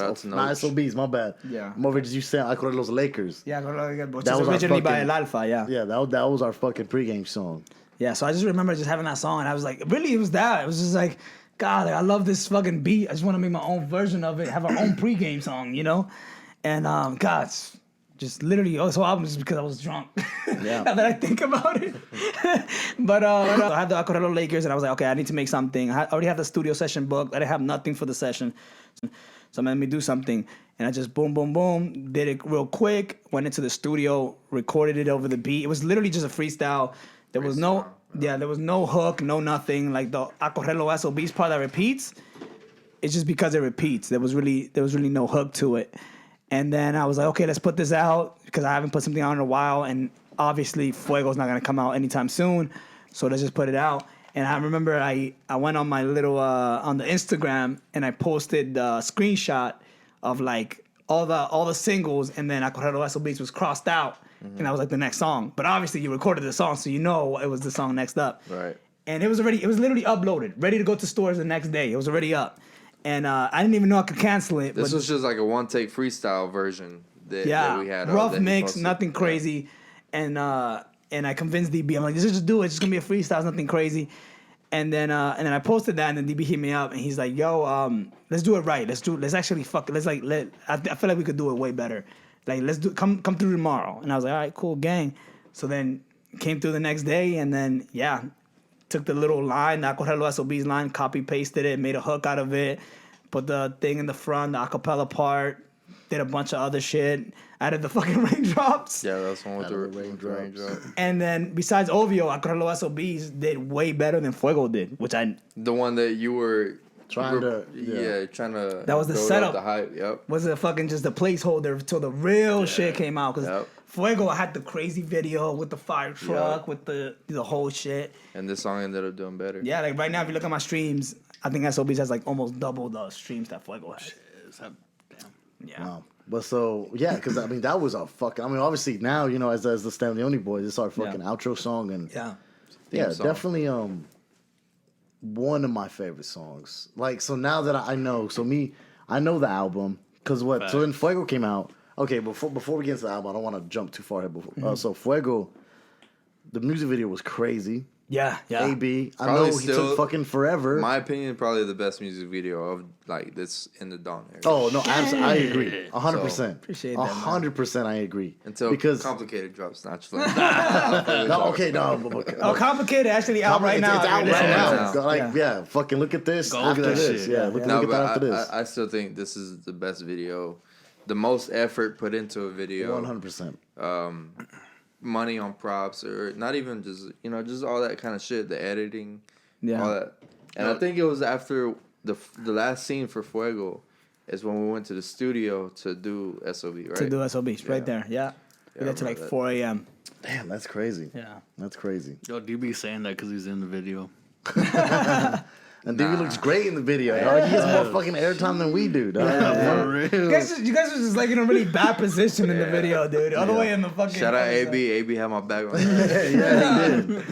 S6: out to
S4: Nah,
S6: Noach.
S4: S.O.Bs, my bad.
S3: Yeah.
S4: I'm over just you saying Acorrelos Lakers.
S3: Yeah, which
S4: That
S3: is
S4: was our
S3: originally by
S4: fucking-
S3: El Alfa, yeah.
S4: Yeah, that was our fucking pregame song.
S3: Yeah, so I just remember just having that song, and I was like, really, it was that. It was just like, God, like, I love this fucking beat. I just want to make my own version of it, have our own pregame song, And God, it's just literally, this whole album is because I was drunk.
S4: Yeah.
S3: Now that I think about it. But I had the Acorrelo Lakers, and I was like, okay, I need to make something. I already have the studio session booked. I didn't have nothing for the session. So let me do something. And I just boom, boom, boom, did it real quick, went into the studio, recorded it over the beat. It was literally just a freestyle. There was there was no hook, no nothing. Like the Acorrelo S.O.B's part that repeats, it's just because it repeats. There was really no hook to it. And then I was like, okay, let's put this out because I haven't put something out in a while. And obviously Fuego's not going to come out anytime soon. So let's just put it out. And I remember I went on my little, on the Instagram, and I posted the screenshot of like all the singles, and then Acorrelo S.O.B's was crossed out. And that was like the next song. But obviously you recorded the song, so you know it was the song next up.
S6: Right.
S3: And it was literally uploaded, ready to go to stores the next day. It was already up. And I didn't even know I could cancel it.
S6: This
S3: but
S6: was just like a one-take freestyle version that we had.
S3: rough
S6: that he
S3: mix,
S6: posted.
S3: nothing crazy. And I convinced DB, I'm like, just do it. It's just gonna be a freestyle, it's nothing crazy. And then I posted that, and then DB hit me up, and he's like, yo, let's do it right. Let's actually fuck it. I feel like we could do it way better. Like, come through tomorrow. And I was like, all right, cool, gang. So then came through the next day, and then took the little line, the Acorrelo S.O.B's line, copy pasted it, made a hook out of it, put the thing in the front, the acapella part, did a bunch of other shit, added the fucking raindrops.
S6: Yeah, that's one with the
S4: Raindrops.
S6: raindrop.
S3: And then besides Ovio, Acorrelo S.O.B's did way better than Fuego did, which
S6: The one that you were
S4: Trying to
S3: That was the
S6: build up
S3: setup.
S6: The hype. Yep.
S3: was a fucking just a placeholder till the real shit came out. Because
S6: Yep.
S3: Fuego, I had the crazy video with the fire truck, with the whole shit.
S6: And this song ended up doing better.
S3: Yeah, like right now, if you look at my streams, I think S.O.B has like almost double the streams that Fuego has.
S5: Damn.
S3: Yeah.
S4: Wow. But so yeah, because I mean that was a fucking. I mean obviously now you know as the StanleyOni Boyz, it's our fucking outro song and
S3: Yeah.
S6: Song.
S4: definitely one of my favorite songs. Like so now that I know, I know the album because what? So then Fuego came out. Okay, before we get into the album, I don't want to jump too far ahead. Before, so Fuego, the music video was crazy.
S3: Yeah.
S4: AB, I
S6: Probably
S4: know he
S6: still-
S4: took fucking forever.
S6: My opinion, probably the best music video of like this in the Dawn era.
S4: Oh no, absolutely, I agree, 100%.
S3: Appreciate that, man.
S4: 100%, I agree.
S6: Until
S4: because
S6: Complicated drops, naturally.
S4: no, okay, no, but-
S3: Oh, Complicated actually out right now.
S4: It's out right
S6: Yeah.
S4: now. Like,
S3: Yeah.
S4: yeah, fucking look at this
S5: Go
S4: after
S5: with that
S4: this.
S5: shit.
S4: Yeah,
S3: Yeah,
S4: look,
S3: yeah.
S4: look at that after this.
S6: I still think this is the best video. The most effort put into a video.
S4: 100%.
S6: Money on props or not even just just all that kind of shit, the editing,
S3: Yeah.
S6: all that. And I think it was after the last scene for Fuego is when we went to the studio to do S.O.B, right?
S3: To do S.O.B. Right there. Yeah. We
S6: Yeah,
S3: got to
S6: I
S3: like
S6: remember
S3: 4 a.m.
S4: Damn, that's crazy.
S3: Yeah.
S4: That's crazy.
S5: Yo, DB saying that because he's in the video.
S4: And Davey looks great in the video. Dog. He gets more fucking airtime than we do. Dog.
S5: For real.
S3: You guys are just like in a really bad position in the video, dude. All the way in the fucking.
S6: Shout out AB. AB had my back on that.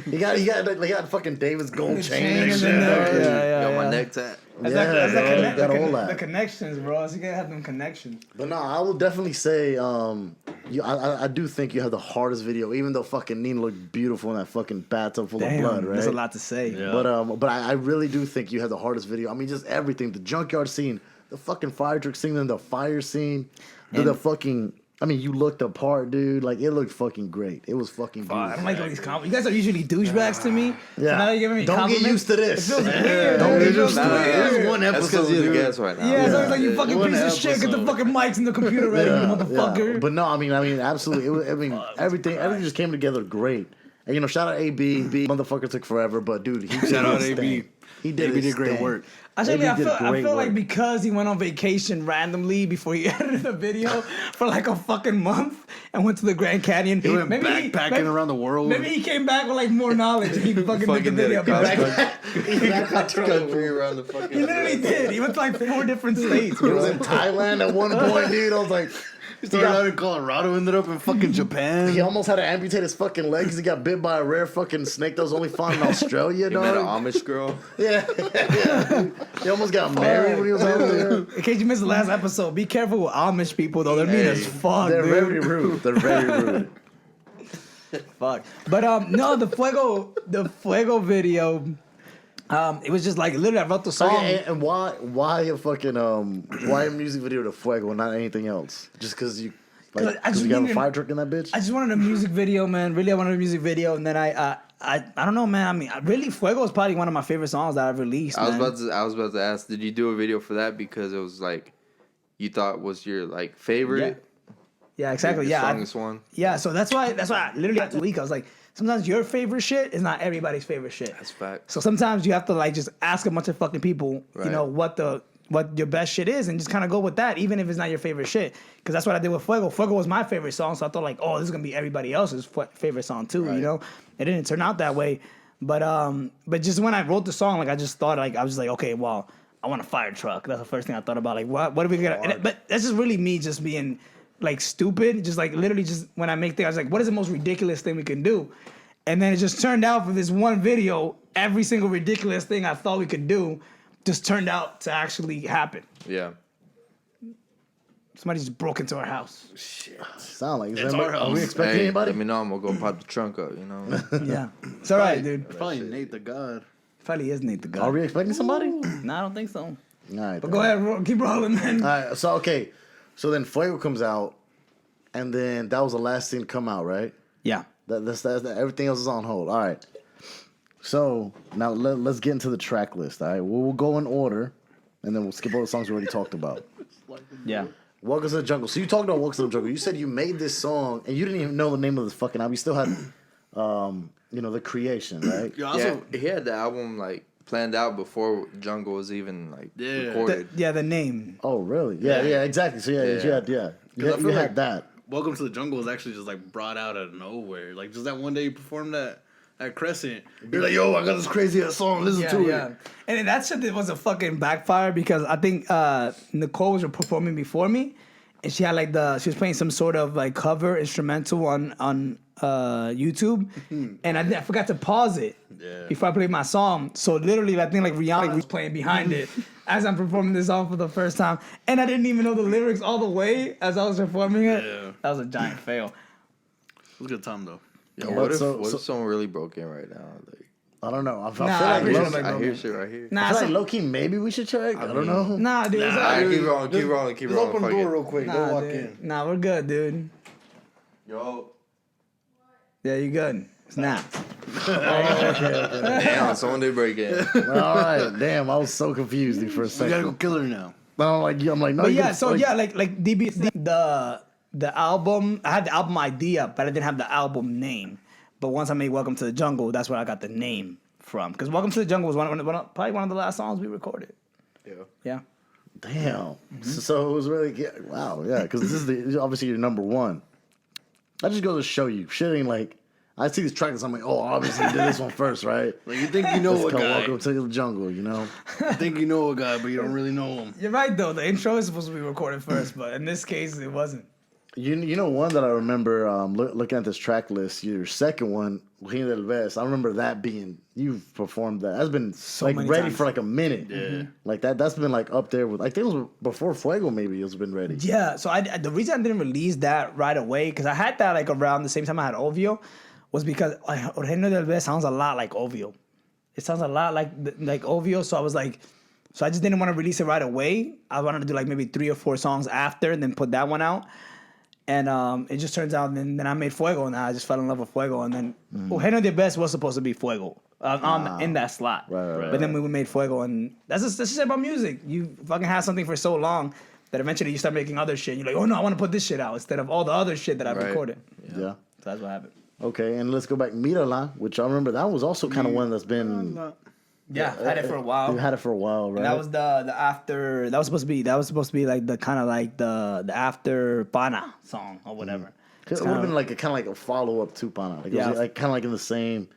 S4: Yeah, he did. He got fucking David's gold chain and
S3: in
S4: shit.
S3: there.
S4: Yeah.
S6: Got my neck tat.
S3: That's
S4: Yeah,
S3: that's
S4: dog, got all
S3: the
S4: that.
S3: connections, bro. So you gotta have them connections.
S4: But no, I will definitely say, I do think you have the hardest video, even though fucking Nina looked beautiful in that fucking bathtub full of blood, right?
S3: There's a lot to say.
S5: Yeah.
S4: But I really do think you have the hardest video. I mean, just everything, the junkyard scene, the fucking fire truck scene, and the fire scene, the fucking. I mean, you looked apart, dude. Like it looked fucking great. It was fucking
S3: I
S4: beautiful.
S3: don't like all these compliments. You guys are usually douchebags to me. So
S4: Yeah.
S3: now you're giving me
S4: Don't get
S3: compliments.
S4: used to this.
S3: It feels weird.
S4: Don't
S3: dude.
S4: get
S3: It feels
S4: used to it.
S3: weird.
S5: There's one
S6: That's
S5: episode,
S6: because you're the
S5: dude.
S6: guest right now.
S3: Yeah, so it's like you
S6: Yeah.
S3: fucking
S5: One
S3: piece of shit. Get the
S5: episode.
S3: fucking mics and the computer ready, you motherfucker.
S4: But no, I mean, absolutely. It was, I mean, everything just came together great. And you know, shout out AB. Motherfucker took forever, but dude, he
S5: Shout out
S4: his
S5: AB.
S4: thing. He did.
S5: AB
S4: his
S5: did great
S4: thing.
S5: work.
S3: Actually,
S4: AB did
S3: I
S4: great
S3: feel like
S4: work.
S3: because he went on vacation randomly before he edited the video for like a fucking month and went to the Grand Canyon.
S5: He went backpacking around the world.
S3: Maybe he came back with like more knowledge. He fucking did the
S6: Fucking did
S3: video.
S6: a
S3: He
S6: country around the fucking.
S3: literally did. He went to like 4 different states.
S4: He was
S3: Bro.
S4: in Thailand at one point, dude. I was like,
S5: He started out in Colorado, ended up in fucking Japan.
S4: he almost had to amputate his fucking legs. He got bit by a rare fucking snake that was only found in Australia,
S6: He met an
S4: dog.
S6: Amish girl.
S4: Yeah, dude. He almost got married when he was over there.
S3: In case you missed the last episode, be careful with Amish people though. They're mean as fuck,
S4: They're
S3: dude.
S4: very rude. They're very rude.
S3: Fuck. But no, the Fuego video. It was just like literally I wrote the song.
S4: Okay, and why a fucking why a music video to Fuego and not anything else? Just because you like
S3: 'Cause I
S4: because
S3: just
S4: you got a
S3: needed-
S4: fire truck in that bitch?
S3: I just wanted a music video, man. Really, I wanted a music video, and then I don't know, man. I mean, really, Fuego is probably one of my favorite songs that I've released.
S6: I was
S3: man.
S6: about to ask, did you do a video for that because it was like you thought was your like favorite?
S3: Yeah, exactly.
S6: The
S3: Yeah,
S6: strongest one.
S3: yeah. So that's why I literally had to leak. I was like, sometimes your favorite shit is not everybody's favorite shit.
S6: That's fact.
S3: So sometimes you have to like just ask a bunch of fucking people, you know,
S6: Right.
S3: what your best shit is, and just kind of go with that, even if it's not your favorite shit. Because that's what I did with Fuego. Fuego was my favorite song, so I thought like, oh, this is gonna be everybody else's favorite song too. You know, it didn't turn out that way. But just when I wrote the song, like I just thought like I was like, okay, well, I want a fire truck. That's the first thing I thought about. Like, what are we gonna? But that's just really me just being like stupid. Just like literally just when I make things, I was like, what is the most ridiculous thing we can do? And then it just turned out for this one video, every single ridiculous thing I thought we could do just turned out to actually happen.
S6: Yeah.
S3: Somebody just broke into our house.
S4: Sound like
S5: It's
S4: are
S5: our house.
S4: we expecting
S6: Hey,
S4: anybody?
S6: let me know. I'm gonna go pop the trunk up. You know.
S3: Yeah. It's all right, dude.
S5: Probably Nate the God.
S3: Probably is Nate the God.
S4: Are we expecting somebody?
S3: No, I don't think so.
S4: All right.
S3: But go ahead, keep rolling, man.
S4: All right. So okay. So then Fuego comes out, and then that was the last thing to come out, right?
S3: Yeah.
S4: That's everything else is on hold. All right. So now let's get into the track list. All right. We'll go in order, and then we'll skip all the songs we already talked about.
S3: Yeah.
S4: Welcome to the Jungle. So you talked about Welcome to the Jungle. You said you made this song, and you didn't even know the name of this fucking album. You still had, the creation, right?
S5: You
S6: Yeah,
S5: also,
S6: he had the album like planned out before Jungle was even like
S5: Yeah.
S6: recorded.
S3: The name.
S4: Oh, really? Yeah, exactly. So you
S5: I
S4: had
S5: feel
S4: that.
S5: Welcome to the Jungle was actually just like brought out of nowhere. Like just that one day you performed at Crescent. You're like, yo, I got this crazy ass song. Listen to it.
S3: And that shit was a fucking backfire because I think Nicole was performing before me, and she had like she was playing some sort of like cover instrumental on YouTube, and I forgot to pause it before I played my song. So literally, I think like Rihanna was playing behind it as I'm performing this song for the first time, and I didn't even know the lyrics all the way as I was performing it.
S5: Yeah.
S3: That was a giant fail.
S5: It was a good time though.
S6: Yeah, what if someone really broke in right now? Like,
S4: I don't know. I feel
S3: I
S4: like
S3: agree.
S6: I hear shit right here.
S3: Nah,
S4: I feel like low key maybe we should check. I don't know.
S3: nah, dude. it's
S5: Nah,
S3: all right.
S6: Keep rolling.
S5: Just open the door real quick.
S3: Nah,
S5: Go walk
S3: dude.
S5: in.
S3: Nah, we're good, dude.
S6: Yo.
S3: Yeah, you good. Snap.
S6: Damn, someone did break in.
S4: All right, damn, I was so confused for a
S5: We
S4: second.
S5: gotta go kill her now.
S4: I'm like, no.
S3: But
S4: you
S3: yeah,
S4: can-
S3: so yeah, like DB, the album. I had the album idea, but I didn't have the album name. But once I made Welcome to the Jungle, that's where I got the name from. Because Welcome to the Jungle was probably one of the last songs we recorded. Yeah.
S4: Damn. So it was really wow, yeah, because this is obviously your number one. That just goes to show you, shit ain't like. I see these tracks, I'm like, oh, obviously you did this one first, right?
S5: Like you think you know
S4: Let's
S5: a
S4: go
S5: guy.
S4: Welcome to the Jungle, you know.
S5: You think you know a guy, but you don't really know him.
S3: You're right though. The intro is supposed to be recorded first, but in this case, it wasn't.
S4: You know one that I remember looking at this track list. Your second one, Ujina del Vez. I remember that being you've performed that. That's been like
S3: many
S4: ready
S3: times.
S4: for like a minute.
S5: Yeah.
S4: Like that's been like up there with. I think it was before Fuego. Maybe it's been ready.
S3: Yeah. So the reason I didn't release that right away because I had that like around the same time I had Ovio was because Eugenio del Vez sounds a lot like Ovio. It sounds a lot like Ovio. So I was like, so I just didn't want to release it right away. I wanted to do like maybe 3 or 4 songs after and then put that one out. And it just turns out, then I made Fuego, and I just fell in love with Fuego. And then Eugenio del Vez was supposed to be Fuego in that slot.
S4: Right.
S3: But then we made Fuego, and that's just shit about music. You fucking have something for so long that eventually you start making other shit. You're like, oh no, I want to put this shit out instead of all the other shit that I've recorded.
S4: Yeah.
S3: So that's what happened.
S4: Okay, and let's go back. Mirala, which I remember that was also kind of one that's been.
S3: Yeah, had it for a while.
S4: You had it for a while, right?
S3: And that was the after. That was supposed to be like the kind of like the after Pana song or whatever.
S4: It would have been like a follow up to Pana. Like, it
S3: Yeah.
S4: was like kind of like in the same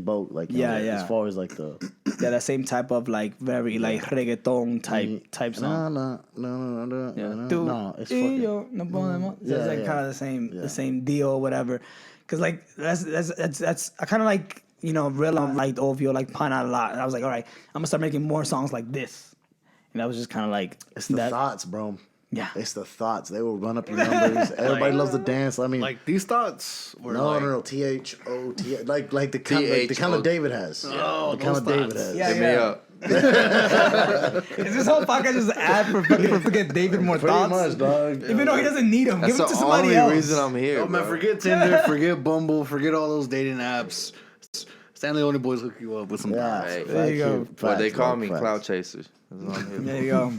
S4: boat. Like you know,
S3: Yeah.
S4: As far as like the.
S3: Yeah, that same type of like very like reggaeton type song.
S4: No,
S3: Tú
S4: no, it's
S3: y
S4: fucking.
S3: yo no podemos. So it's like kind of the same deal or whatever. Cause like that's I kind of like realized like Ovio like Pana a lot, and I was like, all right, I'm gonna start making more songs like this, and that was just kind of like
S4: It's the thoughts, bro.
S3: Yeah.
S4: It's the thoughts. They will run up your numbers. Everybody loves to dance. I mean,
S5: Like these thoughts were
S4: no,
S5: like,
S4: no, THOT, like the kind of David has.
S5: Oh,
S4: the kind
S5: those
S4: of David
S5: thoughts.
S4: has.
S3: Yeah.
S6: Hit me up.
S3: Is this whole podcast just an ad for get David more
S4: Pretty
S3: thoughts?
S4: much, dog.
S3: Even though he doesn't need them,
S6: That's
S3: give them
S6: the
S3: to somebody
S6: only
S3: else.
S6: reason I'm here.
S5: Oh man,
S6: bro.
S5: forget Tinder, forget Bumble, forget all those dating apps. StanleyOni Boyz hook you up with some
S4: Yeah,
S5: thoughts.
S6: Hey,
S3: There you go.
S6: What they
S4: Facts,
S6: call
S4: dog,
S6: me,
S4: facts.
S6: cloud chasers. That's what I'm here
S3: There you go.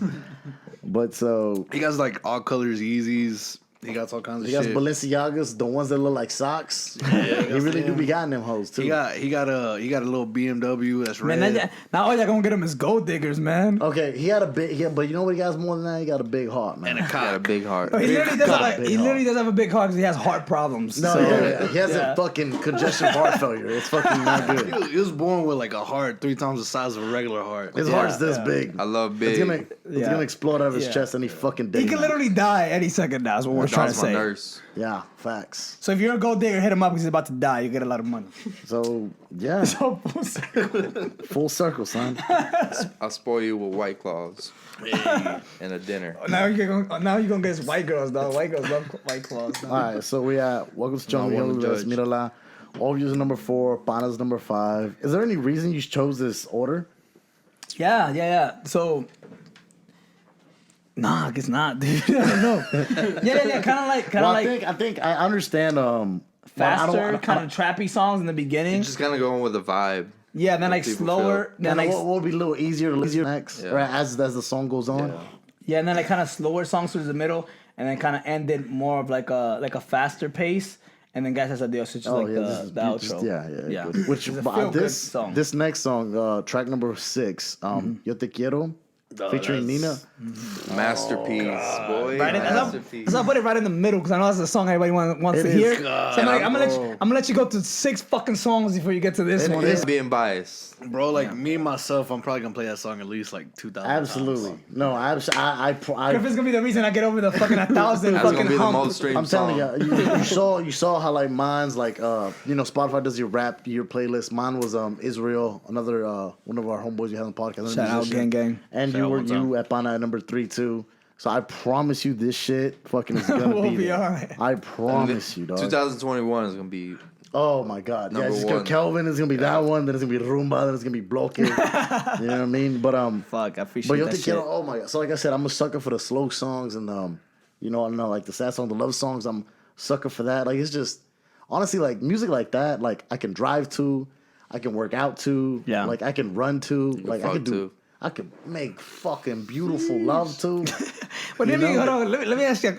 S4: But so
S5: He got like all colors Yeezys. He got all kinds of
S4: he got
S5: shit.
S4: Balenciagas, the ones that look like socks.
S5: Yeah,
S4: he really do be getting them hoes too.
S5: He got a little BMW that's red.
S3: Man, now all y'all gonna get them is gold diggers, man.
S4: Okay, he had a big, but you know what he has more than that? He got a big heart, man.
S5: and a
S6: I got a
S5: cock.
S6: big heart.
S3: He literally does have
S4: big
S3: he
S4: heart.
S3: literally does have a big heart because he has heart problems.
S4: No,
S3: so,
S4: yeah, he has
S3: yeah.
S4: a fucking congestive heart failure. It's fucking not good.
S5: He was born with like a heart 3 times the size of a regular heart.
S4: His heart's this big.
S6: I love
S4: It's
S6: big.
S4: gonna explode out of his
S3: Yeah.
S4: chest any fucking day.
S3: He can
S4: now.
S3: literally die any second now. Is what we're trying to
S6: That's my
S3: say.
S6: nurse.
S4: Yeah, facts.
S3: So if you're a gold digger, hit him up because he's about to die. You get a lot of money.
S4: So yeah, full circle, son.
S6: I'll spoil you with White Claws and a dinner.
S3: now you're gonna get white girls, dog. White girls love white claws. Dog.
S4: All right, so we at Welcome to Jungle.
S6: one to
S4: Let's
S6: judge.
S4: Mirala. Ovio's number 4. Pana's number 5. Is there any reason you chose this order?
S3: Yeah. So, nah, it's not, dude. I don't know. Yeah. Kind of
S4: Well,
S3: like
S4: I think I understand.
S3: faster, kind of trappy songs in the beginning.
S6: Just kind of going with the vibe.
S3: Yeah, then like
S6: people
S3: slower. Then like
S4: what will be a little easier next,
S6: Yeah.
S4: right? As the song goes on.
S6: Yeah.
S3: and then like kind of slower songs towards the middle, and then kind of ended more of like a faster pace. And then Gracias a Dios, which is like the outro.
S4: Yeah.
S3: Yeah.
S4: Which
S3: It's a feel-good
S4: this
S3: song.
S4: this next song, track number 6, Yo Te Quiero. featuring Nina.
S6: Masterpiece, boy.
S3: Right in,
S6: Masterpiece.
S3: so I put it right in the middle because I know that's the song everybody wants
S4: It
S3: to
S4: is.
S3: hear.
S5: God,
S3: So I'm
S5: bro.
S3: gonna let you go to 6 fucking songs before you get to this
S4: It
S3: one.
S4: is.
S6: Being biased.
S5: Bro, like me myself, I'm probably gonna play that song at least like 2,000
S4: Absolutely.
S5: times.
S4: No, I
S3: Griffith's gonna be the reason I get over the fucking 1,000
S6: That's
S3: fucking
S6: gonna be the
S3: hump.
S6: most streamed
S4: I'm telling
S6: song.
S4: you saw how like mine's like Spotify does your rap your playlist. Mine was Israel, another one of our homeboys you had on the podcast.
S3: Shout out,
S4: musician.
S3: gang.
S4: And
S5: Shout
S4: you
S5: out
S4: were
S5: one time.
S4: at Panda at number 3 too. So I promise you this shit fucking is gonna
S3: We'll
S4: be
S3: be
S4: there.
S3: alright.
S4: I promise you, dog.
S6: 2021 is gonna be.
S4: Oh my god.
S6: Number
S4: it's gonna
S6: one.
S4: Kelvin is gonna be that one, then it's gonna be Rumba, then it's gonna be Blockhead. You know what I mean? But
S3: Fuck, I appreciate
S4: But you
S3: that
S4: think
S3: shit.
S4: oh my god! So like I said, I'm a sucker for the slow songs and I know like the sad songs, the love songs. I'm a sucker for that. Like it's just honestly like music like that. Like I can drive to, I can work out to,
S3: Yeah.
S4: Like I can run to, like I
S6: fuck
S4: can do.
S6: to.
S4: I could make fucking beautiful love to.
S3: But
S4: You
S3: let me,
S4: know?
S3: hold on, let me ask you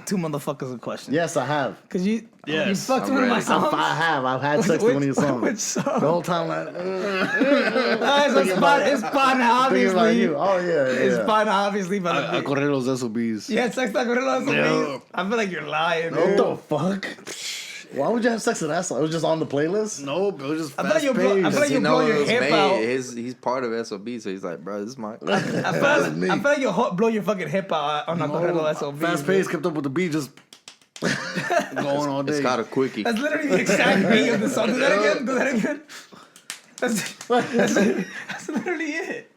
S3: two motherfuckers a question.
S4: Yes, I have.
S3: Cause you
S5: Yes,
S3: fucked
S6: I'm
S3: one of my
S6: ready.
S3: songs.
S4: I've had sex with one of your songs.
S3: Which song?
S4: The whole time like.
S3: It's fun,
S4: Thinking about
S3: obviously.
S4: you. Oh yeah,
S3: It's
S4: yeah.
S3: fun, obviously, but
S5: I correr los SOBs.
S3: yeah, sex like
S5: Yeah.
S3: I feel like you're lying.
S4: What
S3: Dude.
S4: the fuck? Why would you have sex with that song? It was just on the playlist.
S5: No, bro, it was just
S3: I feel like
S5: fast
S3: you blow- I
S5: paced.
S3: feel like you blow your hip out.
S6: He's part of SOB, so he's like, bro, this is my.
S3: I feel like you blow your fucking hip out on a
S5: No,
S3: SOB.
S5: fast paced, kept up with the beat, just going all day.
S6: It's got a quickie.
S3: That's literally the exact beat of the song. Do that again. That's literally it.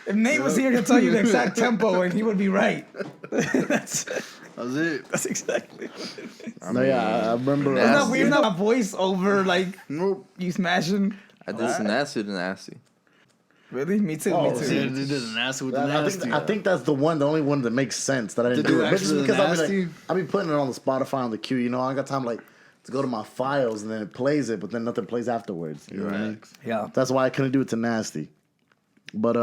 S3: If Nate was here, he'll tell you the exact tempo, and he would be right. That's
S5: it.
S3: that's exactly.
S4: No, yeah, I remember.
S3: It's not
S6: Nasty.
S3: weird. Not my voice over like
S5: Nope.
S3: you smashing.
S6: I did some nasty.
S3: Really? Me too.
S4: Oh,
S3: me
S5: They
S3: too.
S5: did the nasty with the
S4: I
S5: nasty.
S4: think, I think that's the only one that makes sense that I didn't
S5: Did you
S4: do it. But just
S5: actually
S4: because
S5: nasty?
S4: I'll be putting it on the Spotify on the queue. I got time like to go to my files and then it plays it, but then nothing plays afterwards. You know what I mean?
S3: Yeah.
S4: That's why I couldn't do it to nasty. But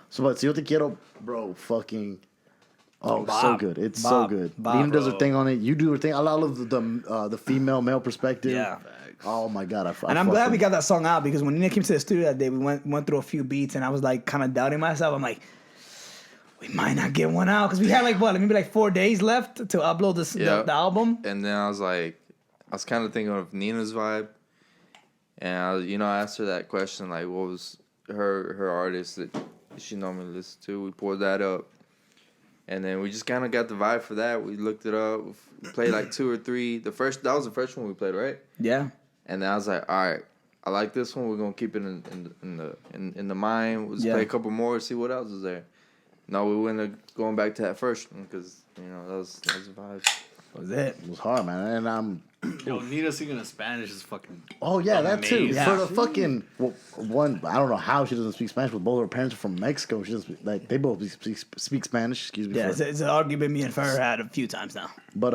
S4: so Yo Te Quiero, bro, fucking. Oh, so
S3: Bob.
S4: good! It's so
S3: Bob.
S4: good.
S3: Bob,
S4: Nina does her
S5: bro.
S4: thing on it. You do her thing. I love the female male perspective.
S3: Yeah.
S4: Oh my god!
S3: And I'm glad we got that song out because when Nina came to the studio that day, we went through a few beats, and I was like kind of doubting myself. I'm like, we might not get one out because we had like maybe like 4 days left to upload the album.
S6: And then I was kind of thinking of Nina's vibe, and I asked her that question like, what was her artist that she normally listens to? We pulled that up, and then we just kind of got the vibe for that. We looked it up, we played like 2 or 3. That was the first one we played, right?
S3: Yeah.
S6: And then I was like, all right, I like this one. We're gonna keep it in the mind. We'll just play a couple more, see what else is there. No, we went going back to that first one because that was the vibe.
S3: That was it.
S4: It was hard, man. And
S5: Yo, Nina singing in Spanish is fucking.
S4: oh yeah, that too.
S5: Amazing.
S4: For the fucking one, I don't know how she doesn't speak Spanish, but both her parents are from Mexico. She doesn't like they both speak Spanish. Excuse me.
S3: Yeah, it's an argument me and her had a few times now.
S4: But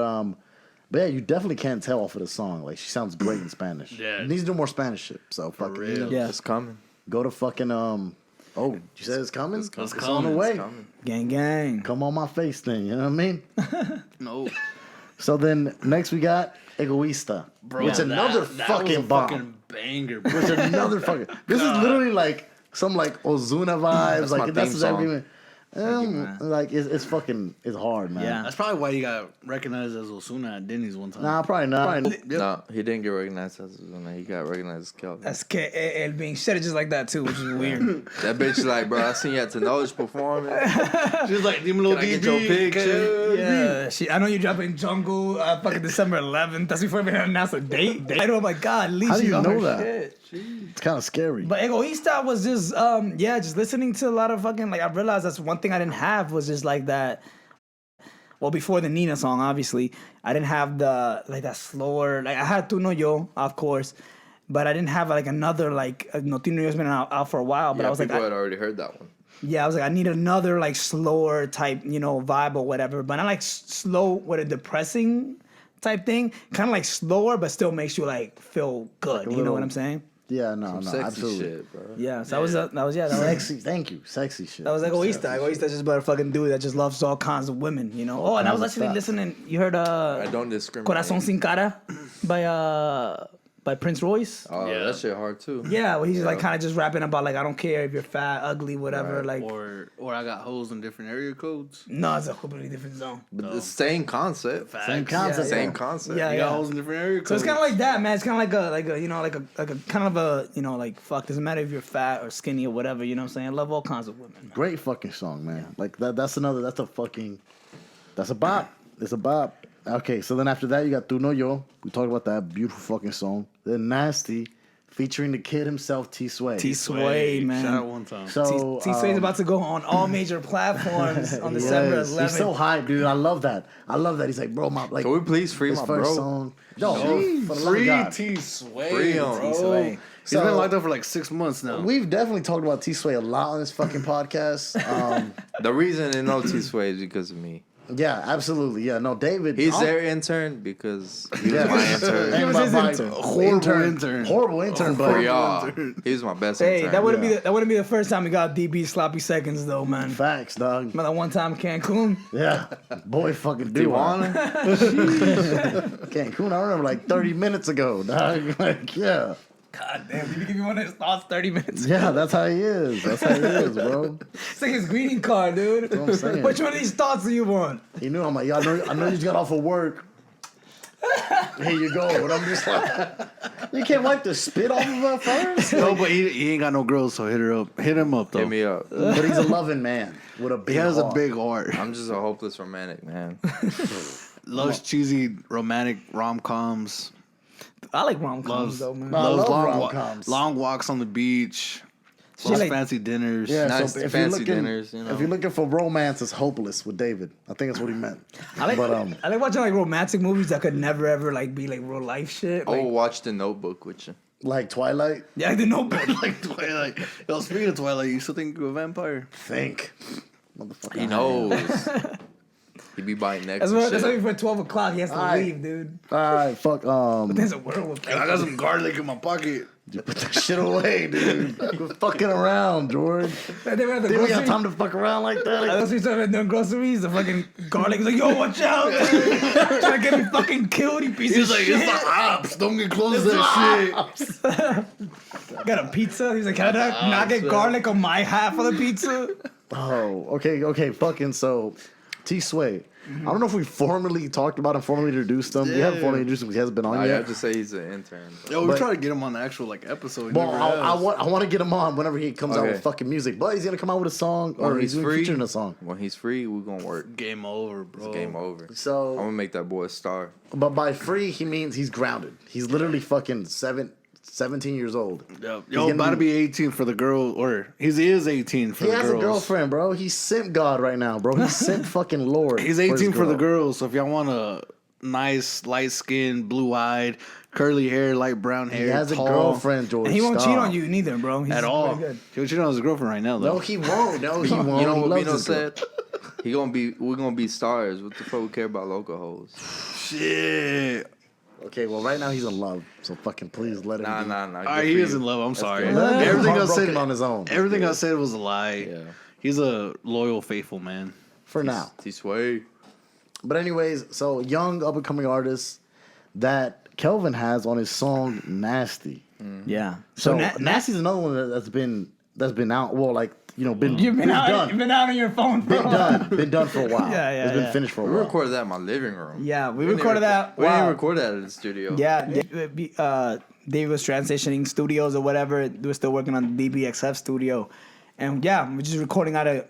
S4: yeah, you definitely can't tell off of the song. Like she sounds great in Spanish.
S5: Yeah.
S4: Needs to do more Spanish shit. So fucking
S5: real.
S3: Yeah.
S6: It's coming.
S4: go to fucking Oh, you said it's coming? It's on the
S5: coming.
S4: way.
S6: It's coming.
S3: Gang, gang.
S4: Come on my face then, you know what I mean?
S5: No.
S4: So then next we got Egoista.
S5: Bro,
S4: It's another fucking
S5: was a
S4: bomb.
S5: fucking banger, bro.
S4: It's another fucking. This is literally like some like Ozuna vibes.
S6: That's my
S4: Like that's
S6: theme song.
S4: everything.
S3: man.
S4: Like it's fucking it's hard, man.
S3: Yeah.
S5: That's probably why you got recognized as Osuna at Denny's one time.
S4: Nah, probably not.
S6: No, he didn't get recognized as Ozuna. He got recognized as Kelvin.
S3: That's El being said it just like that too, which is weird.
S6: That bitch is like, bro, I seen you at Tenoch performing.
S5: She was like, "Dímelo,
S6: Can I get your
S5: DB,
S6: picture?"
S3: Yeah, I know you're dropping Jungle fucking December 11th. That's before we announced a date. I know, my God, at least
S4: How do
S3: she's
S4: you
S3: on
S4: know
S3: her
S4: that?
S3: shit.
S4: It's kind of scary.
S3: But Egoista was just just listening to a lot of fucking I realized that's one thing I didn't have was just like that. Well, before the Nina song, obviously, I didn't have the that slower. Like I had Tu No Yo, of course, but I didn't have like another No Tu No Yo's been out for a while. But
S6: Yeah,
S3: I was like,
S6: people had already heard that one.
S3: yeah, I was like, I need another slower type, vibe or whatever. But not slow with a depressing type thing. Kind of slower, but still makes you feel good. You know what I'm saying?
S4: Yeah, no,
S6: Sexy
S4: absolutely.
S6: shit, bro.
S3: Yeah. So that was
S4: Sexy, thank you. Sexy shit.
S3: That was Egoista. Egoista is just about a fucking dude that just loves all kinds of women, Oh, and I was
S4: That's a
S3: actually
S4: fact.
S3: listening. You heard
S6: I don't discriminate.
S3: Corazón Sin Cara by by Prince Royce.
S6: Oh,
S5: Yeah.
S6: that shit hard too.
S3: Yeah, where he's like
S6: Yeah.
S3: kind of just rapping about like I don't care if you're fat, ugly, whatever.
S6: Right.
S3: Like
S5: Or I got hoes in different area codes.
S3: no, it's a completely different zone.
S6: But the same concept.
S4: Same concept.
S6: Same concept.
S3: Yeah,
S5: You
S3: yeah.
S5: got hoes in different area codes.
S3: So it's kind of like that, man. It's kind of like a you know like a kind of a you know like fuck. Doesn't matter if you're fat or skinny or whatever. You know what I'm saying? I love all kinds of women. Man.
S4: Great fucking song, man. Like that's a bop. It's a bop. Okay, so then after that you got Tu No Yo. We talked about that beautiful fucking song. Then Nasty, featuring the kid himself, T Sway.
S3: T Sway, man.
S5: Shout out one time.
S4: So
S3: T Sway's about to go on all major platforms on December 11th.
S4: He's so hyped, dude. I love that. He's like, bro, my like.
S6: Can we please free
S4: his
S6: my
S4: first
S6: bro?
S4: song. Yo, for the love of God.
S5: T-Sway,
S6: Free him.
S3: T-Sway.
S5: He's
S4: So-
S5: been locked up for like 6 months now.
S4: We've definitely talked about T Sway a lot on this fucking podcast.
S6: The reason they know T Sway is because of me.
S4: Yeah, absolutely. Yeah, no, David.
S6: He's their intern because he was
S4: Yeah.
S6: my intern.
S4: And
S3: He was
S4: my-
S3: his
S4: my
S3: intern.
S4: Horrible intern, but
S6: For y'all, he was my best
S3: Hey,
S6: intern.
S3: that wouldn't be the first time we got DB sloppy seconds though, man.
S4: facts, dog.
S3: Remember that one time in Cancun?
S4: Yeah, boy, fucking do
S6: Tijuana?
S4: Cancun. I remember like 30 minutes ago, dog. Like, yeah,
S3: God damn, did he give you one of his thoughts 30 minutes?
S4: yeah, that's how he is. That's how he is, bro.
S3: It's like his greeting card, dude.
S4: what I'm saying.
S3: Which one of these thoughts do you want?
S4: He knew I'm like, yeah, I know you just got off of work. Here you go. And I'm just like, you can't wipe the spit off of her first.
S5: No, but he ain't got no girls, so hit him up though.
S6: Hit me up.
S4: But he's a loving man with a big
S5: He has
S4: heart.
S5: a big heart.
S6: I'm just a hopeless romantic, man.
S5: Loves cheesy romantic rom-coms.
S3: I like rom-coms
S5: Loves
S3: though, man.
S4: I
S5: loves
S4: love
S5: long,
S4: rom-coms.
S5: long walks on the beach.
S3: She
S5: Loves
S3: like-
S5: fancy dinners.
S4: Yeah,
S6: Nice
S4: so if
S6: fancy
S4: you're looking,
S6: dinners, you know.
S4: if you're looking for romance, it's hopeless with David. I think that's what he meant.
S3: I like
S4: but
S3: I like watching like romantic movies that could never ever like be like real life shit.
S6: I
S3: Like,
S6: will watch The Notebook with you.
S4: like Twilight,
S3: yeah, like the Notebook.
S5: Like Twilight. Yo, speaking of Twilight, you still think you're a vampire?
S4: think, motherfucker.
S6: He knows. He be biting necks
S3: That's
S6: and
S3: why that's
S6: shit.
S3: why for 12 o'clock he has to
S4: Alright.
S3: leave, dude.
S4: All right, fuck.
S3: There's a werewolf.
S5: I got some garlic in my pocket.
S4: Put that shit away, dude. Quit fucking around, George.
S3: They were at the
S4: Did we
S3: grocery.
S4: have time to fuck around like that?
S3: I was started doing groceries. The fucking garlic was like, "Yo, watch out!" Trying to get me fucking killed. You piece
S5: He's
S3: of
S5: like,
S3: shit.
S5: it's the ops. Don't get close to that shit.
S3: Got a pizza. He's like, "Can I not get garlic on my half of the pizza?"
S4: Oh, okay, fucking so, T Sway. I don't know if we formally talked about him, formally introduced him. We haven't formally introduced him because he hasn't been on
S6: I
S4: yet.
S6: have to say he's an intern.
S5: Yo, we're
S4: But-
S5: trying to get him on the actual like episode. He
S4: Well,
S5: never
S4: I
S5: has.
S4: want to get him on whenever he comes out
S6: Okay.
S4: with fucking music. But he's gonna come out with a song, or
S6: When
S4: he's
S6: he's free,
S4: featuring a song.
S6: When he's free, we're gonna work.
S5: Game over, bro.
S6: It's game over. I'm
S4: So,
S6: gonna make that boy a star.
S4: but by free he means he's grounded. He's literally fucking 17 years old.
S5: Yo,
S4: gonna
S5: about to
S4: be-
S5: be 18 for the girl, or he is 18 for
S4: He
S5: the
S4: has
S5: girls.
S4: a girlfriend, bro. He's simp god right now, bro. He's simp fucking lord.
S5: He's
S4: his
S5: 18 for the
S4: girl.
S5: girls, so if y'all want a nice, light skinned, blue eyed, curly hair, light brown hair,
S4: He has a
S5: tall,
S4: girlfriend, George.
S3: And he won't
S4: Stop.
S3: cheat on you neither, bro. He's
S5: at all.
S3: very good.
S5: He'll cheat on his girlfriend right now, though.
S4: No, he won't. No, he won't.
S6: You know
S4: He
S6: what
S4: loves
S6: Bino
S4: his girl.
S6: said? We're gonna be stars. What the fuck we care about local hoes?
S5: Shit.
S4: Okay, well, right now he's in love, so fucking please let him.
S6: Nah,
S4: be.
S6: nah, nah.
S5: All
S6: good
S5: right,
S6: for
S5: he is
S6: you.
S5: in love. I'm sorry.
S6: good.
S4: Let him get
S5: Everything I
S4: heartbroken
S5: said
S4: on his own.
S5: Everything I said was a lie.
S6: Yeah.
S5: He's a loyal, faithful man.
S4: For now.
S6: T Sway.
S4: But anyways, so young up and coming artist that Kelvin has on his song "Nasty."
S3: Yeah.
S4: So
S3: Na-
S4: "Nasty's" another one that's been out. Well, like been
S3: You've been out.
S4: done.
S3: You've been out on your phone, bro.
S4: Been done for a while.
S3: Yeah,
S4: It's been
S3: yeah.
S4: finished for a
S6: We
S4: while.
S6: recorded that in my living room.
S3: Yeah, we
S6: didn't
S3: recorded
S6: even-
S3: that.
S6: We didn't
S3: Wow.
S6: record that at the studio.
S3: Yeah, Dave was transitioning studios or whatever. We were still working on the DBXF studio. And yeah, we're just recording out of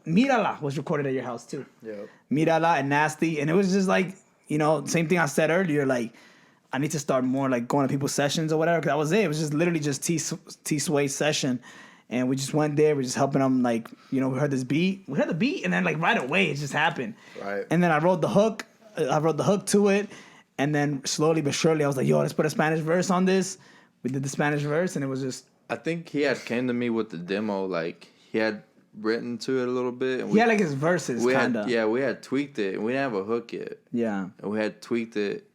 S3: Mirala was recorded at your house too.
S6: Yeah.
S3: Mirala and Nasty. And it was just like, same thing I said earlier, like I need to start more like going to people's sessions or whatever. Cause that was it. It was just literally just T Sway's session. And we just went there. We're just helping them like, we heard this beat. We heard the beat and then like right away it just happened.
S6: Right.
S3: And then I wrote the hook. To it. And then slowly but surely I was like, yo, let's put a Spanish verse on this. We did the Spanish verse and it was just,
S6: I think he had came to me with the demo. Like he had written to it a little bit. And
S3: he had like his verses
S6: we
S3: kind of.
S6: had we had tweaked it. And we didn't have a hook yet.
S3: Yeah.
S6: And we had tweaked it.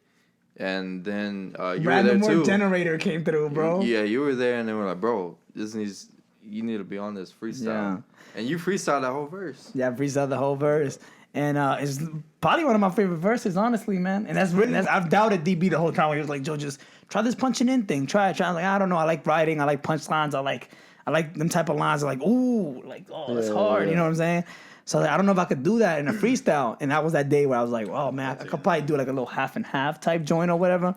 S6: And then you
S3: Random
S6: were there
S3: word
S6: too.
S3: generator came through, bro.
S6: Yeah, you were there, and they were like, "Bro, you need to be on this freestyle."
S3: Yeah.
S6: And you freestyled that whole verse.
S3: Yeah, freestyle the whole verse. And it's probably one of my favorite verses, honestly, man. And that's written. I've doubted DB the whole time. He was like, "Joe, just try this punching in thing. Try it." I'm like, I don't know. I like writing. I like punchlines. I like them type of lines. Like, ooh, like, oh, it's hard. You know what I'm saying? So like, I don't know if I could do that in a freestyle. And that was that day where I was like, oh man, I could probably do like a little half and half type joint or whatever.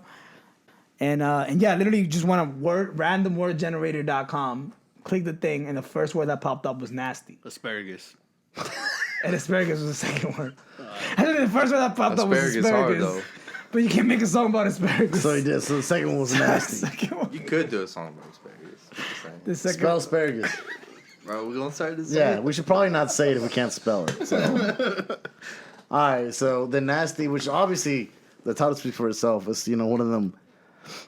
S3: And yeah, literally you just went to randomwordgenerator.com, click the thing, and the first word that popped up was nasty.
S5: Asparagus.
S3: And asparagus was the second word. I think the first word that popped up was asparagus.
S6: Hard, though.
S3: But you can't make a song about asparagus.
S4: So he did. So the second one was nasty.
S6: You could do a song about asparagus.
S3: The second
S4: Spell asparagus.
S6: Bro, we gonna start this?
S4: Yeah, we should probably not say it if we can't spell it. So. All right, so the nasty, which obviously the title speaks for itself. It's one of them.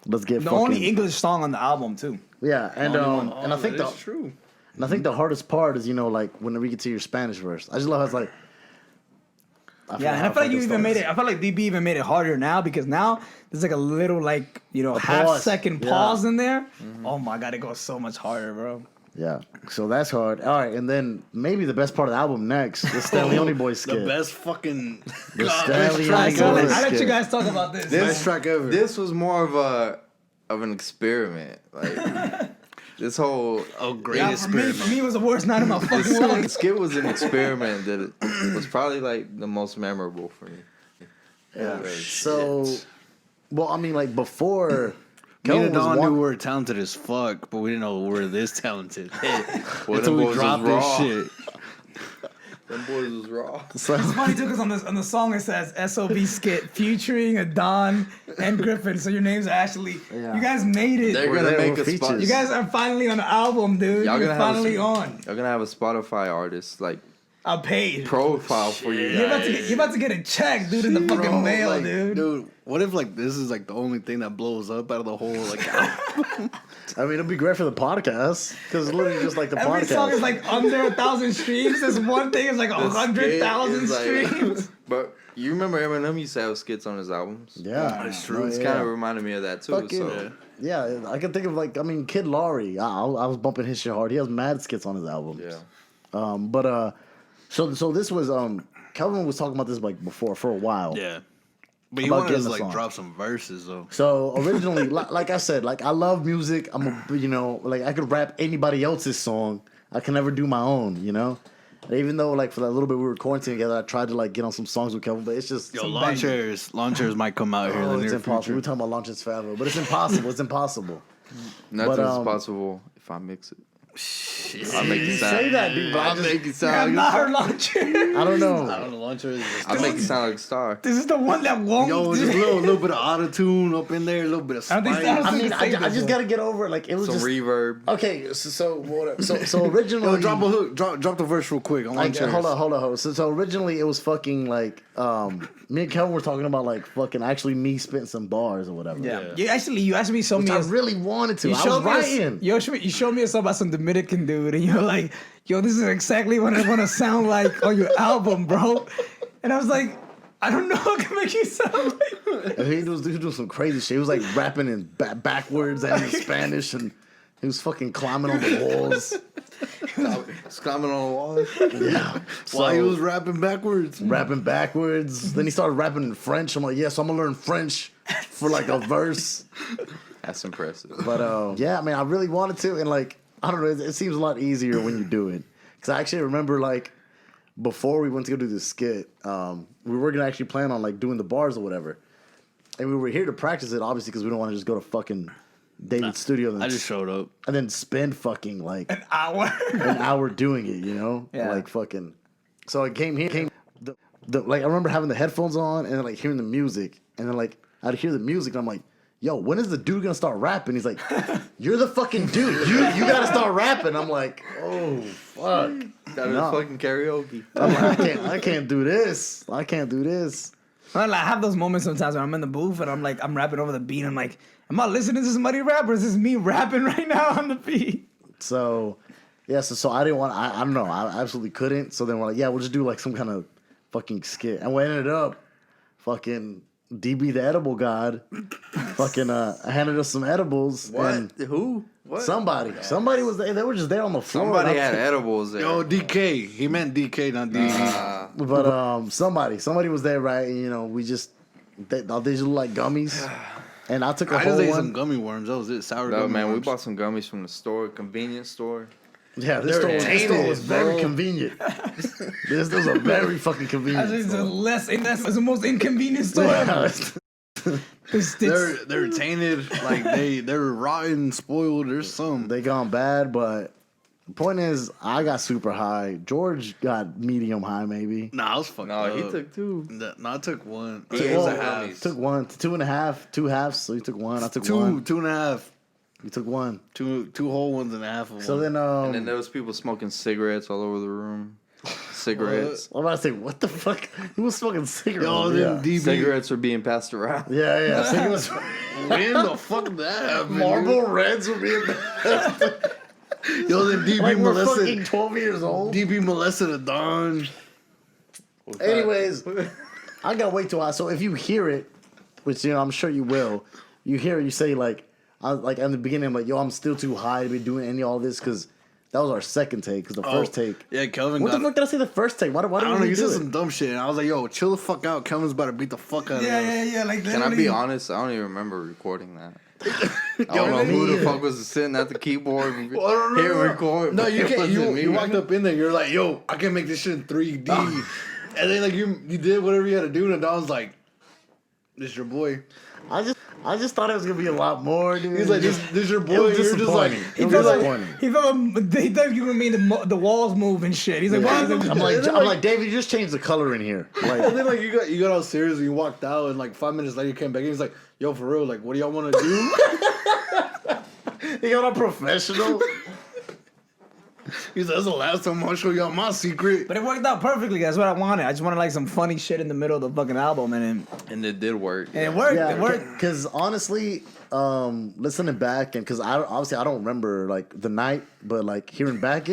S4: Let's get
S3: the only English song on the album too.
S4: Yeah, and I think
S5: that's true.
S4: And I think the hardest part is like whenever you get to your Spanish verse. I just love how it's like.
S3: And I feel like you even made it. I feel like DB even made it harder now because now there's like a little like half second pause in there. Mm-hmm. Oh my god, it goes so much harder, bro.
S4: Yeah, so that's hard. All right, and then maybe the best part of the album next, the StanleyOni Boyz skit.
S5: The best fucking
S4: StanleyOni Boyz.
S3: I'll let you guys talk about this.
S5: Best track ever.
S6: This was more of an experiment. Like this whole
S5: great experiment.
S3: For me, it was the worst night of my fucking life.
S6: The skit was an experiment that was probably like the most memorable for me.
S4: Yeah. So, well, I mean, like before.
S5: Me and Don knew we were talented as fuck, but we didn't know we were this talented.
S6: Until
S5: we dropped this shit.
S6: Them boys was raw.
S3: So, it's funny too, because on the song it says S.O.B. skit featuring Adon and Griffin. So your names are actually you guys made it.
S6: They're gonna make a spot.
S3: You guys are finally on the album, dude. You're finally on.
S6: You're gonna have a Spotify artist like
S3: a page
S6: profile for you guys.
S3: You're about to get a check, dude, in the fucking mail, dude.
S5: Dude, what if like this is like the only thing that blows up out of the whole like album?
S4: I mean, it'd be great for the podcast because it's literally just like the
S3: Every
S4: podcast.
S3: song is like under 1,000 streams. This one thing is like 100,000 streams.
S6: But you remember Eminem used to have skits on his albums?
S4: Yeah,
S5: it's true.
S6: It's kind of reminded me of that too.
S4: Fucking, yeah, I can think of Kid Laroi. I was bumping his shit hard. He has mad skits on his albums.
S6: Yeah.
S4: So this was Kelvin was talking about this like before for a while.
S5: Yeah. But you wanted us to like drop some verses though.
S4: So originally, like I said, like I love music. I'm like I could rap anybody else's song. I can never do my own, And even though like for that little bit we were quarantining together, I tried to like get on some songs with Kelvin, but it's just
S5: lawn chairs might come out here in the near
S4: it's impossible.
S5: future.
S4: We're talking about launch chairs forever, but it's impossible. It's impossible.
S6: Nothing's possible if I mix it.
S5: Shit.
S6: I'll make it sound.
S4: Say that, dude.
S6: I'll make it sound.
S3: I'm not her launcher.
S4: I don't know.
S5: Launcher is just
S6: I'll make it sound like a star.
S3: This is the one that won't.
S5: just a little bit of auto-tune up in there, a little bit of spice.
S4: I just gotta get over it. Like it was
S6: Some
S4: just
S6: reverb.
S4: Okay, so whatever. So originally,
S5: drop a hook. Drop the verse real quick. On
S4: hold on. So originally it was fucking like me and Kelvin were talking about like fucking actually me spitting some bars or whatever.
S3: Yeah. You asked me so many.
S4: I really wanted to. I was writing.
S3: You showed me a song about some Dominican dude, and you're like, "Yo, this is exactly what I want to sound like on your album, bro." And I was like, "I don't know what can make you sound like."
S4: And he was doing some crazy shit. He was like rapping in backwards and in Spanish, and he was fucking climbing on the walls.
S6: Climbing on the walls.
S4: Yeah.
S5: While he was rapping backwards.
S4: Rapping backwards. Then he started rapping in French. I'm like, so I'm gonna learn French for like a verse.
S6: That's impressive.
S4: But yeah, I mean, I really wanted to, and like, I don't know, it seems a lot easier when you do it. Because I actually remember like before we went to go do this skit, we were gonna actually plan on like doing the bars or whatever, and we were here to practice it, obviously, because we don't want to just go to fucking David's studio.
S5: I just showed up.
S4: And then spend fucking like
S3: an hour
S4: doing it,
S3: Yeah.
S4: Like fucking. So I came here, like I remember having the headphones on and then like hearing the music, and then like I'd hear the music and I'm like, yo, when is the dude gonna start rapping? He's like, you're the fucking dude. You gotta start rapping. I'm like, oh fuck.
S6: That is fucking karaoke.
S4: I'm like, I can't do this. I can't do this.
S3: Well, I have those moments sometimes when I'm in the booth and I'm rapping over the beat. And I'm like, am I listening to somebody rap or is this me rapping right now on the beat?
S4: So, yeah, so I didn't want, I don't know, I absolutely couldn't. So then we're like, yeah, we'll just do like some kind of fucking skit. And we ended up fucking DB the edible god fucking handed us some edibles.
S6: What?
S4: And
S6: Who? What?
S4: Somebody was there. They were just there on the floor.
S6: Somebody had edibles there.
S5: Yo, DK. He meant DK, not DB.
S4: But somebody was there, right? And, you know, they just look like gummies. And I took a
S5: I
S4: whole
S5: just ate
S4: one.
S5: some gummy worms. That was it. Sour
S6: No,
S5: gummy
S6: man, we
S5: worms.
S6: bought some gummies from the store, convenience store.
S4: Yeah, this store was very convenient. This was a very fucking convenient
S3: That's
S4: store.
S3: the most inconvenient store ever.
S5: They're tainted. Like they're rotten, spoiled. There's some.
S4: They gone bad, but the point is, I got super high. George got medium high, maybe.
S5: Nah, I was fucked
S6: No,
S5: up.
S6: he took 2.
S5: No, I took one.
S6: He
S5: It
S6: ate
S5: was
S6: some
S5: a half.
S6: gummies.
S4: Took 1, 2.5, 2 halves. So you took 1. I took 1.
S5: Two and a half.
S4: You took 1.
S5: Two whole ones and a half of
S4: So
S5: one.
S4: then,
S6: And then there was people smoking cigarettes all over the room. Cigarettes.
S4: I'm about to say, what the fuck? Who was smoking cigarettes?
S5: Yo,
S4: yeah.
S5: then DB.
S6: Cigarettes were being passed around.
S4: Yeah, cigarettes.
S5: When the fuck did that happen?
S4: Marble Reds were being.
S5: Yo, then DB
S4: Like, we're
S5: molested.
S4: fucking 12 years old.
S5: DB molested a Don.
S4: Anyways, I got way too high. So if you hear it, which, you know, I'm sure you will, you hear it, you say, like in the beginning, I'm like, yo, I'm still too high to be doing all this, because that was our second take, because the first take.
S5: Yeah, Kelvin
S4: What
S5: got.
S4: the fuck did I say the first take? Why
S5: I
S4: did
S5: don't know.
S4: we
S5: You
S4: do
S5: said
S4: it?
S5: some dumb shit, and I was like, "Yo, chill the fuck out." Kelvin's about to beat the fuck out of us.
S3: Yeah. Like
S6: Can I be
S3: literally-
S6: honest? I don't even remember recording that. I
S5: Yo,
S6: don't know
S5: me
S6: who the
S5: either.
S6: fuck was sitting at the keyboard and
S5: Well, no,
S6: hit
S5: no.
S6: record.
S5: No,
S6: but
S5: you
S6: it
S5: can't.
S6: wasn't me.
S5: You walked up in there. You're like, "Yo, I can make this shit in 3D," and then like you did whatever you had to do, and Don's like, "This your boy."
S4: I just thought it was gonna be a lot more, dude.
S5: He's like, "This your
S4: It
S5: boy."
S4: was
S5: You're just like,
S4: disappointing.
S3: He
S4: It was
S3: felt
S4: disappointing.
S3: like he thought you were making the walls move and shit. He's like,
S4: Yeah.
S3: "Why?"
S4: I'm like, David, you just changed the color in here.
S5: and
S4: Like,
S5: then like you got all serious and you walked out, and like 5 minutes later you came back and he's like, "Yo, for real, like, what do y'all want to do?"
S4: you got a professional.
S5: He's like, "That's the last time I'll show y'all my secret."
S3: But it worked out perfectly. That's what I wanted. I just wanted like some funny shit in the middle of the fucking album, and
S6: And it did work.
S3: it worked.
S4: Yeah,
S3: It worked.
S4: because honestly, listening back, and because obviously I don't remember like the night, but like hearing it back,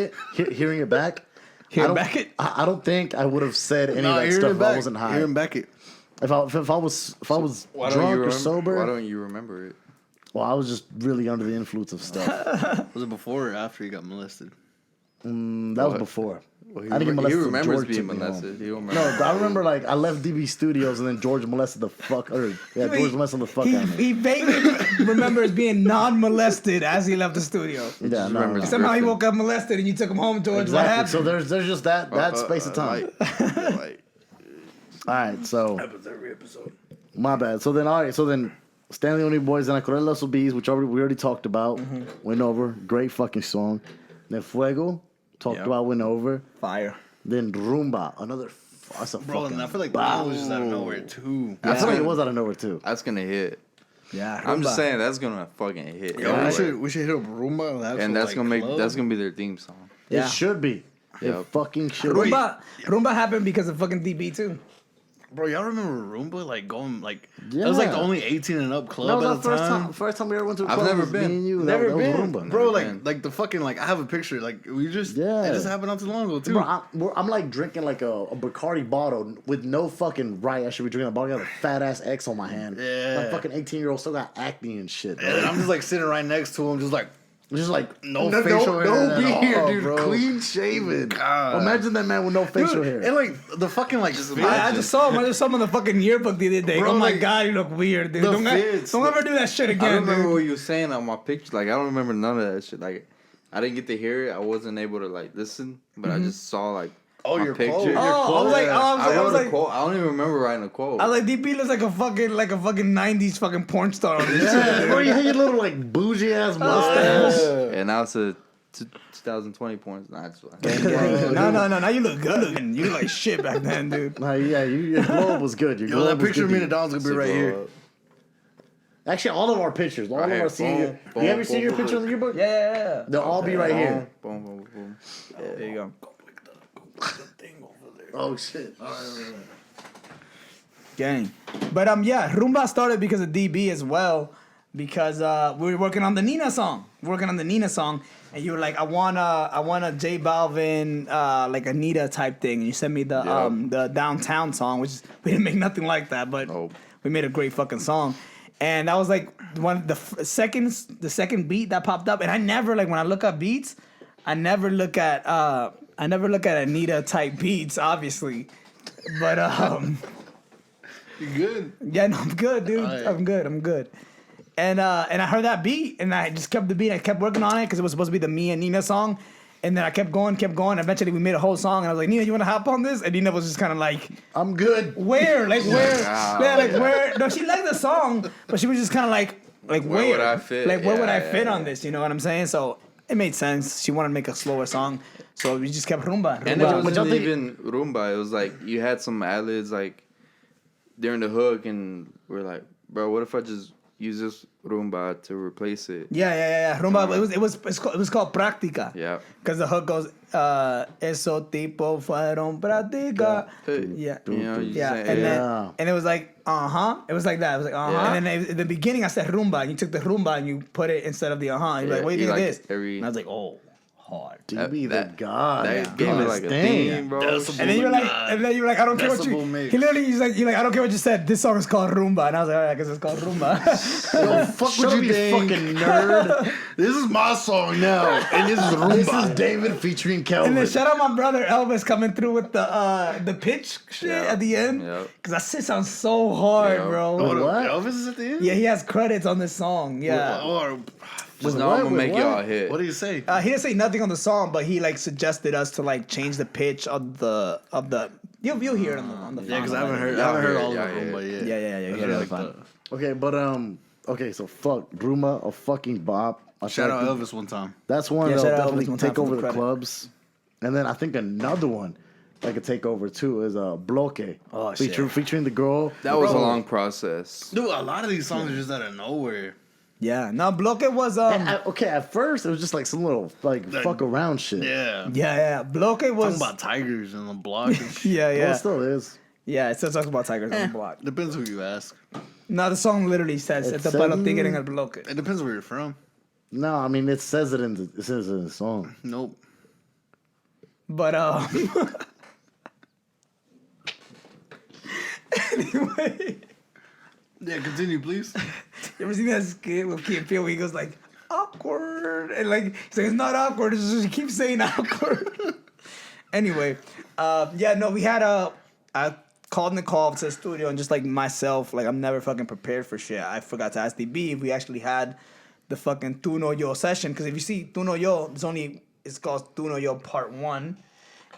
S4: I don't think I would have said any of that
S5: hearing
S4: stuff
S5: it
S4: if I
S5: back.
S4: wasn't high.
S5: Hearing Beckett.
S4: If I was
S6: Why don't
S4: drunk
S6: you
S4: or
S6: remember?
S4: sober,
S6: Why don't you remember it?
S4: well, I was just really under the influence of stuff.
S5: Was it before or after he got molested?
S4: That was before.
S6: Well,
S4: I didn't get molested.
S6: He remembers
S4: George
S6: being
S4: took me home.
S6: molested. He don't
S4: No,
S6: remember.
S4: I remember like I left DB Studios and then George molested the fuck. George molested the fuck out of me.
S3: He vaguely remembers being non-molested as he left the studio.
S4: Yeah, no,
S6: remembers
S4: no.
S3: Somehow he
S6: Griffin.
S3: woke up molested, and you took him home, George. What
S4: Exactly.
S3: happened?
S4: So there's just that space of time.
S6: Like,
S4: All right, so
S5: Happens every episode.
S4: my bad. So then StanleyOni Boyz and S.O.B, which we already talked about. Went over, great fucking song. Then Fuego, talked
S3: Yep.
S4: about, went over.
S3: Fire.
S4: Then Rumba, another. That's a
S5: Bro,
S4: fucking.
S5: and I feel like that was just out of nowhere too.
S4: I feel like it was out of nowhere too.
S6: that's gonna hit.
S3: Yeah.
S6: I'm just
S3: Rumba.
S6: saying that's gonna fucking hit.
S5: Yo,
S6: Yeah.
S5: we should hit up Roomba.
S6: And that's gonna be their theme song.
S3: Yeah.
S4: It should be. It
S6: Yep.
S4: fucking should be.
S3: Rumba happened because of fucking DB too.
S5: Bro, y'all remember Roomba? Like going like
S4: Yeah.
S5: that was like the only 18 and up
S4: That
S5: club
S4: was our
S5: at the time.
S4: first time we ever went to a
S6: I've
S4: club.
S6: never
S4: was me
S6: been.
S4: and you.
S5: Never
S4: that
S5: been,
S4: was Rumba.
S5: bro.
S6: Never been.
S5: Like the fucking like I have a picture. Like we just
S4: Yeah.
S5: it just happened not too long ago too.
S4: Bro, I'm like drinking like a Bacardi bottle with no fucking right. I should be drinking a bottle. I got a fat ass X on my hand.
S5: Yeah.
S4: My fucking 18-year-old still got acne and shit. Bro.
S5: and I'm just like sitting right next to him, just like
S4: Just like
S5: No facial hair
S4: no
S5: at
S4: beard,
S5: all,
S4: dude.
S5: bro.
S4: Clean shaven.
S5: God.
S4: Imagine that man with no facial
S5: dude,
S4: hair.
S5: and like the fucking like
S3: I just saw him. I just saw him in the fucking yearbook the other day.
S5: Bro,
S3: oh my
S5: like,
S3: god, you look weird, dude.
S5: the
S3: Don't
S5: fits,
S3: ever do that shit
S6: I
S3: again,
S6: remember
S3: dude.
S6: what you were saying on my picture. Like I don't remember none of that shit. Like I didn't get to hear it. I wasn't able to like listen, but I just saw like
S5: Oh,
S6: my
S5: your
S6: picture.
S5: quote.
S3: Oh, I was like,
S6: I wrote a
S3: like,
S6: quote. I don't even remember writing a quote.
S3: I was like, DP looks like a fucking 90s fucking porn star on this
S4: Yeah,
S3: shit.
S4: bro, you had your little like bougie ass mustache.
S6: And now it's a 2020 points. Nah, it's fine.
S3: No, now you look good. You look like shit back then, dude.
S4: Nah, yeah, your glow was good. Your
S5: Yo,
S4: glow
S5: that
S4: was
S5: picture of
S4: good,
S5: me and
S4: dude.
S5: Don's gonna be right here.
S4: Actually, all of our pictures, all of
S6: Right
S4: our
S6: here.
S4: senior.
S6: Boom,
S4: You ever
S6: boom,
S4: seen your
S6: boom,
S4: picture
S6: boom.
S4: in your book?
S3: Yeah.
S4: They'll all be right here.
S6: Boom, boom, boom.
S3: There you go.
S4: Oh shit!
S3: Gang. But yeah, Rumba started because of DB as well. Because we were working on the Nina song. And you were like, I want a J Balvin like Anita type thing. And you sent me the Downtown song, which is, we didn't make nothing like that, but we made a great fucking song. And that was like the second beat that popped up. And I never, like, when I look up beats, I never look at Anita type beats, obviously. But
S5: You good?
S3: yeah, no, I'm good, dude.
S5: Alright.
S3: I'm good. And I heard that beat, and I just kept the beat. I kept working on it because it was supposed to be the me and Nina song. And then I kept going. Eventually, we made a whole song, and I was like, Nina, you want to hop on this? And Nina was just kind of like,
S4: I'm good.
S3: where? Like, where?
S6: Wow.
S3: Yeah, like, where? No, she liked the song, but she was just kind of like where?
S6: Where would I fit?
S3: Like, where would I
S6: Yeah,
S3: fit
S6: yeah,
S3: on this? You know what I'm saying? So it made sense. She wanted to make a slower song, so we just kept rumba.
S6: And
S3: rumba.
S6: it
S4: but y'all
S6: wasn't
S4: think-
S6: even rumba. It was like you had some ad-libs like during the hook, and we're like, bro, what if I just use this rumba to replace it?
S3: Yeah. Rumba. It was called Práctica.
S6: Yeah.
S3: Because the hook goes, eso tipo fueron práctica. Yeah.
S6: You know, you
S3: Yeah,
S6: say,
S3: and it was like, It was like that. It was like,
S6: Yeah.
S3: And then in the beginning, I said rumba, and you took the rumba and you put it instead of the You're like,
S6: Yeah,
S3: what do you
S6: you
S3: think
S6: like
S3: of this? And I was like, oh, hard.
S4: DB the God.
S6: That gave me like a theme, bro.
S5: Decibel.
S3: And then you were like, I don't care what you.
S5: Decibel mix.
S3: He literally, he's like, I don't care what you said. This song is called rumba, and I was like, all right, I guess it's called rumba.
S4: Yo, fuck
S5: Shut
S4: what
S5: up,
S4: you
S5: you
S4: fucking nerd.
S5: This is my song now, and this is
S4: This
S5: rumba.
S4: is David featuring Kelvin.
S3: And then shout out my brother Elvis coming through with the pitch shit
S6: Yeah.
S3: at the end.
S6: Yeah.
S3: Cause that shit sounds so hard,
S6: Yeah.
S3: bro.
S5: What?
S4: What?
S5: Elvis is at the end.
S3: Yeah, he has credits on this song. Yeah.
S5: Or
S6: Just
S4: Wait,
S6: know
S4: what?
S6: I'm gonna
S4: Wait,
S6: make
S4: what?
S6: y'all hit.
S5: what do you say?
S3: He didn't say nothing on the song, but he like suggested us to like change the pitch of the. You'll hear it on the.
S5: Yeah, because I
S3: final
S5: haven't
S3: later.
S5: heard all
S6: Yeah,
S5: of
S6: yeah.
S5: rumba yet.
S3: Yeah. You
S5: I
S3: hear it
S5: heard
S3: on
S5: like
S3: the final.
S4: Okay, but okay, so fuck Bruma, a fucking bop. I
S5: Shout
S4: feel
S5: out
S4: like
S5: Elvis one time.
S4: That's one
S3: Yeah,
S4: that'll
S3: shout out Elvis
S4: definitely
S3: one time
S4: take
S3: for
S4: over
S3: the
S4: the
S3: credit.
S4: clubs. And then I think another one that could take over too is Blockhead.
S3: Oh, shit.
S4: Featuring the girl.
S6: That was a
S5: Bro.
S6: long process.
S5: Dude, a lot of these songs are just out of nowhere.
S3: Yeah. No, Blockhead was
S4: Okay, at first it was just like some little like fuck around shit.
S5: Yeah.
S3: Yeah. Blockhead was.
S5: Talking about tigers and the block and shit.
S3: Yeah.
S4: Well, it still is.
S3: Yeah, it still talks about tigers on the block.
S5: Depends who you ask.
S3: No, the song literally says,
S4: It
S3: "Este
S4: said-
S3: palo tigre en el bloque."
S5: It depends where you're from.
S4: No, I mean it says it in the song.
S5: Nope.
S3: But anyway,
S5: Yeah, continue, please.
S3: you ever seen that skit with Key and Peele where he goes like awkward and like he's like it's not awkward, it's just he keeps saying awkward. Anyway, we had I called Nicole to the studio and just like myself, like I'm never fucking prepared for shit. I forgot to ask DB if we actually had the fucking Tu No Yo session, because if you see Tu No Yo, it's called Tu No Yo Part 1.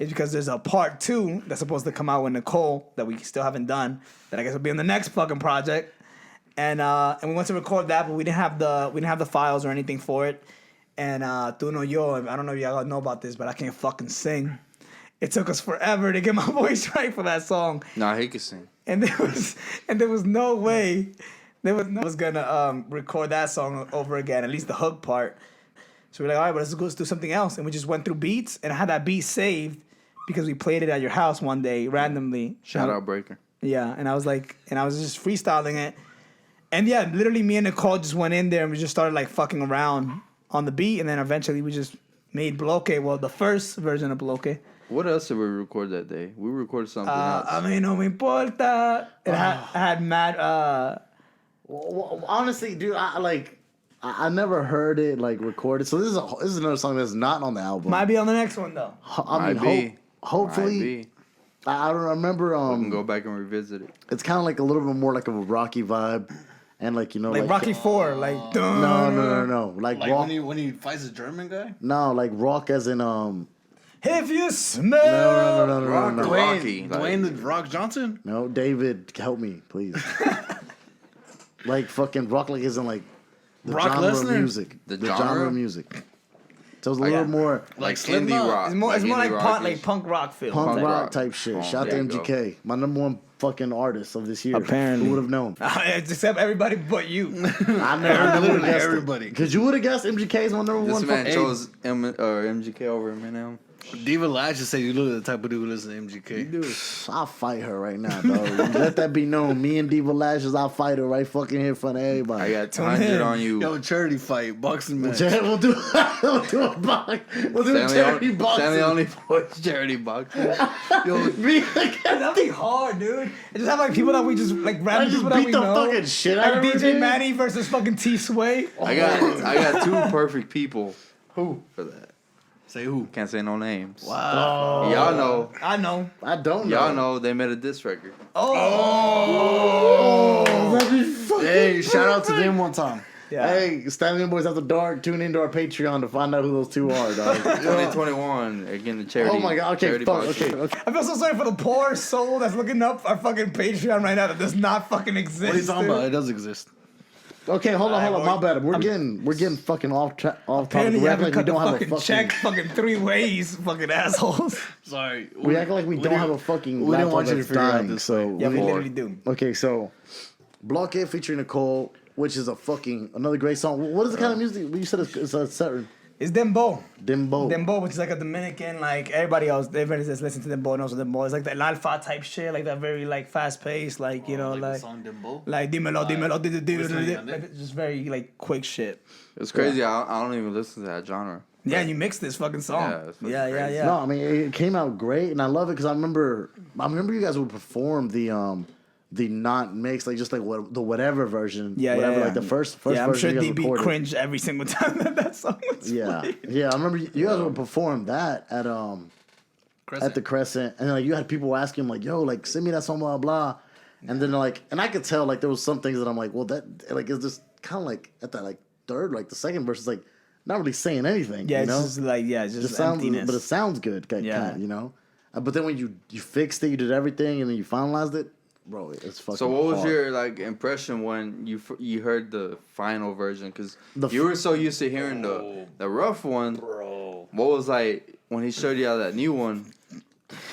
S3: It's because there's a Part 2 that's supposed to come out with Nicole that we still haven't done, that I guess will be on the next fucking project. And we went to record that, but we didn't have the files or anything for it. And Tu No Yo, I don't know if y'all know about this, but I can't fucking sing. It took us forever to get my voice right for that song.
S6: Nah, he could sing.
S3: And there was no way was gonna record that song over again, at least the hook part. So we're like, all right, well, let's do something else. And we just went through beats, and I had that beat saved because we played it at your house one day randomly.
S6: Shout out Breaker.
S3: Yeah, and I was just freestyling it. And yeah, literally me and Nicole just went in there and we just started like fucking around on the beat, and then eventually we just made Blockhead, well, the first version of Blockhead.
S6: What else did we record that day? We recorded something else.
S3: A mí no me importa. And I had mad.
S4: Well, honestly, dude, I never heard it like recorded. So this is another song that's not on the album.
S3: Might be on the next one though.
S4: I mean, hopefully.
S6: Might be.
S4: I don't remember.
S6: We can go back and revisit it.
S4: It's kind of like a little bit more like of a Rocky vibe, and like
S3: Like Rocky 4, like
S4: No. Like
S5: Like
S4: rock.
S5: when he fights a German guy?
S4: No, like rock as in
S3: If you smell.
S4: No.
S6: Rocky.
S5: Dwayne the Rock Johnson?
S4: No, David, help me, please. Like fucking rock, like isn't like the
S5: Brock
S4: genre of
S5: Lesnar?
S4: music.
S6: The
S4: genre
S6: genre?
S4: of music. So it's a little more
S5: Like
S6: indie
S5: Slipknot?
S6: rock.
S3: It's more like
S6: indie
S3: punk,
S6: rock-ish.
S3: punk rock feel.
S4: punk
S6: Punk
S4: rock
S6: rock.
S4: type shit.
S6: Oh,
S4: Shout out
S6: there
S4: to
S6: you go.
S4: MGK, my number one fucking artist of this year.
S3: Apparently.
S4: Who would have known?
S3: Except everybody but you.
S4: I never would have
S5: Literally
S4: guessed
S5: everybody.
S4: Because you would have guessed MGK is my number
S6: This
S4: one.
S6: man
S4: fucking-
S6: chose MGK over Eminem.
S5: Diva Lash just said you look like the type of dude who listens to MGK.
S4: Dude, I'll fight her right now, dog. Let that be known. Me and Diva Lashes, I'll fight her right fucking here in front of everybody.
S6: I got 200 on you.
S5: Yo, charity fight, boxing match.
S4: We'll do a box. We'll do a charity boxing.
S6: StanleyOni Boyz charity boxing.
S5: Yo,
S4: Me against
S3: That'd be hard, dude. And just have like people that we just like
S4: I
S3: random
S4: just
S3: people that
S4: beat
S3: we
S4: the
S3: know.
S4: fucking shit out
S3: Like
S4: of her.
S3: DJ
S4: dude.
S3: Manny versus fucking T Sway.
S6: I got two perfect people.
S4: Who?
S6: For that?
S5: Say who?
S6: Can't say no names.
S5: Wow.
S6: Y'all know.
S3: I know.
S4: I don't know.
S6: Y'all know they made a diss record.
S5: Hey, shout out to them one time.
S3: Yeah.
S4: Hey, StanleyOni Boyz After Dark. Tune into our Patreon to find out who those two are, dog.
S6: 2021 again the charity.
S4: Oh my god. Okay,
S6: charity
S4: fuck.
S6: podcast.
S4: Okay.
S3: I feel so sorry for the poor soul that's looking up our fucking Patreon right now that does not fucking exist.
S5: What are you talking
S3: dude.
S5: about? It does exist.
S4: Okay, hold on. My bad. We're getting fucking off topic.
S3: Apparently you
S4: We act
S3: haven't
S4: like we
S3: cut the
S4: don't have a
S3: fucking
S4: fucking
S3: check fucking 3 ways, fucking assholes.
S5: Sorry.
S4: We act like we don't have a fucking
S5: we didn't
S4: laptop
S5: want you to
S4: that's
S5: figure out
S4: dying.
S5: this
S4: So
S3: Yeah, we
S6: Lord.
S3: literally do.
S4: okay, so Blockhead featuring Nicole, which is a fucking another great song. What is the kind of music? You said it's a certain
S3: It's Dembo.
S4: Dembo.
S3: Dembo, which is like a Dominican, like everybody that's listening to Dembo knows what Dembo is. Like that alpha type shit, like that very like fast paced, like you know,
S5: like
S3: like
S5: the song Dimbo?
S3: like dímelo, dímelo,
S5: Whistling on
S3: like,
S5: it?
S3: just very like quick shit.
S6: It's crazy. I don't even listen to that genre.
S3: Yeah, you mix this fucking song.
S6: Yeah, it's fucking
S3: Yeah,
S6: crazy.
S3: yeah.
S4: No, I mean it came out great, and I love it because I remember you guys would perform the not mixed, like just like the whatever version,
S3: Yeah,
S4: whatever,
S3: yeah.
S4: like the first
S3: Yeah, I'm
S4: version
S3: sure
S4: you guys
S3: DB
S4: recorded.
S3: cringed every single time that song was
S4: Yeah,
S3: played.
S4: yeah. I remember you guys would perform that at
S5: Crescent.
S4: the Crescent, and then like you had people asking like, "Yo, like send me that song, blah blah," and then like, and I could tell like there was some things that I'm like, well, that like is just kind of like at that like third, like the second verse is like not really saying anything.
S3: Yeah,
S4: you
S3: it's
S4: know?
S3: just like it's just
S4: Just sounds,
S3: emptiness.
S4: but it sounds good, kind
S3: Yeah.
S4: you know. But then when you fixed it, you did everything, and then you finalized it, bro. It's fucking.
S6: So what was
S4: hard.
S6: your like impression when you heard the final version? Because
S4: The
S6: you were so used to hearing the rough one.
S5: Bro.
S6: What was like when he showed you out that new one?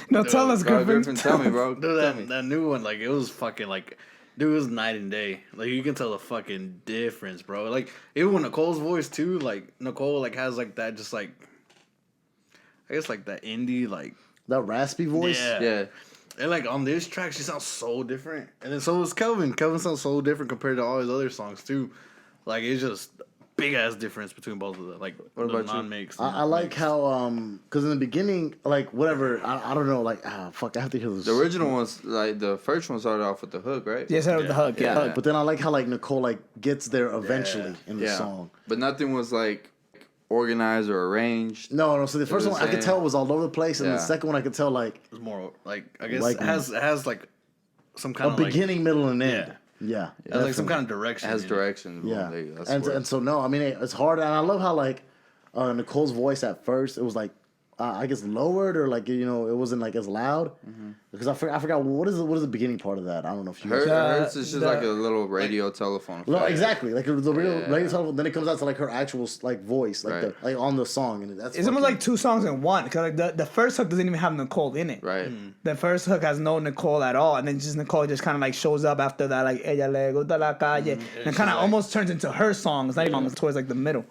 S3: No, tell us,
S6: Bro,
S3: Griffin.
S6: tell me, bro.
S5: Dude,
S6: Tell me.
S5: that new one, like, it was fucking, like, dude, it was night and day. Like, you can tell the fucking difference, bro. Like, even with Nicole's voice, too, like, Nicole, like, has, like, that just, like, I guess, like, that indie, like,
S4: that raspy voice?
S5: yeah.
S6: Yeah.
S5: And, like, on this track, she sounds so different. And then so does Kelvin. Kelvin sounds so different compared to all his other songs, too. Like, it's just big-ass difference between both of them. Like,
S6: What
S5: the
S6: about you?
S5: non-mix.
S4: I like how because in the beginning, like whatever, I don't know, like fuck, I have to hear this.
S6: The original one's like the first one started off with the hook, right?
S3: Yes, yeah, with the hook. Yeah.
S6: Yeah.
S4: But then I like how like Nicole like gets there eventually in the
S6: Yeah.
S4: song.
S6: But nothing was like organized or arranged.
S4: No. So the first
S6: was
S4: one I could
S6: the
S4: tell
S6: same.
S4: was all over the place, and the
S6: Yeah.
S4: second one I could tell like
S5: It's more, like, I guess
S4: Like-
S5: it has, like, some
S4: a
S5: kind of, like,
S4: beginning, middle, and end. Yeah,
S5: it has, like, some
S4: definitely.
S5: kind of direction.
S6: It has
S5: in
S6: direction.
S4: Yeah,
S6: There you go. That's
S4: and
S6: where-
S4: so no, I mean it's hard, and I love how like Nicole's voice at first it was like I guess lowered or like you know it wasn't like as loud because I forgot what is the beginning part of that I don't know if you guys
S6: Hers is just
S3: the-
S6: like a little radio telephone.
S4: No,
S6: effect.
S4: exactly like the real
S6: Yeah.
S4: radio telephone. Then it comes out to like her actual like voice, like
S6: Right.
S4: like on the song, and that's
S3: It's almost
S4: fucking-
S3: like 2 songs in one. Cause like the first hook doesn't even have Nicole in it.
S6: Right.
S3: The first hook has no Nicole at all, and then just Nicole just kind of like shows up after that, like ella le gusta la calle, and kind of almost turns into her song. It's not even towards like the middle,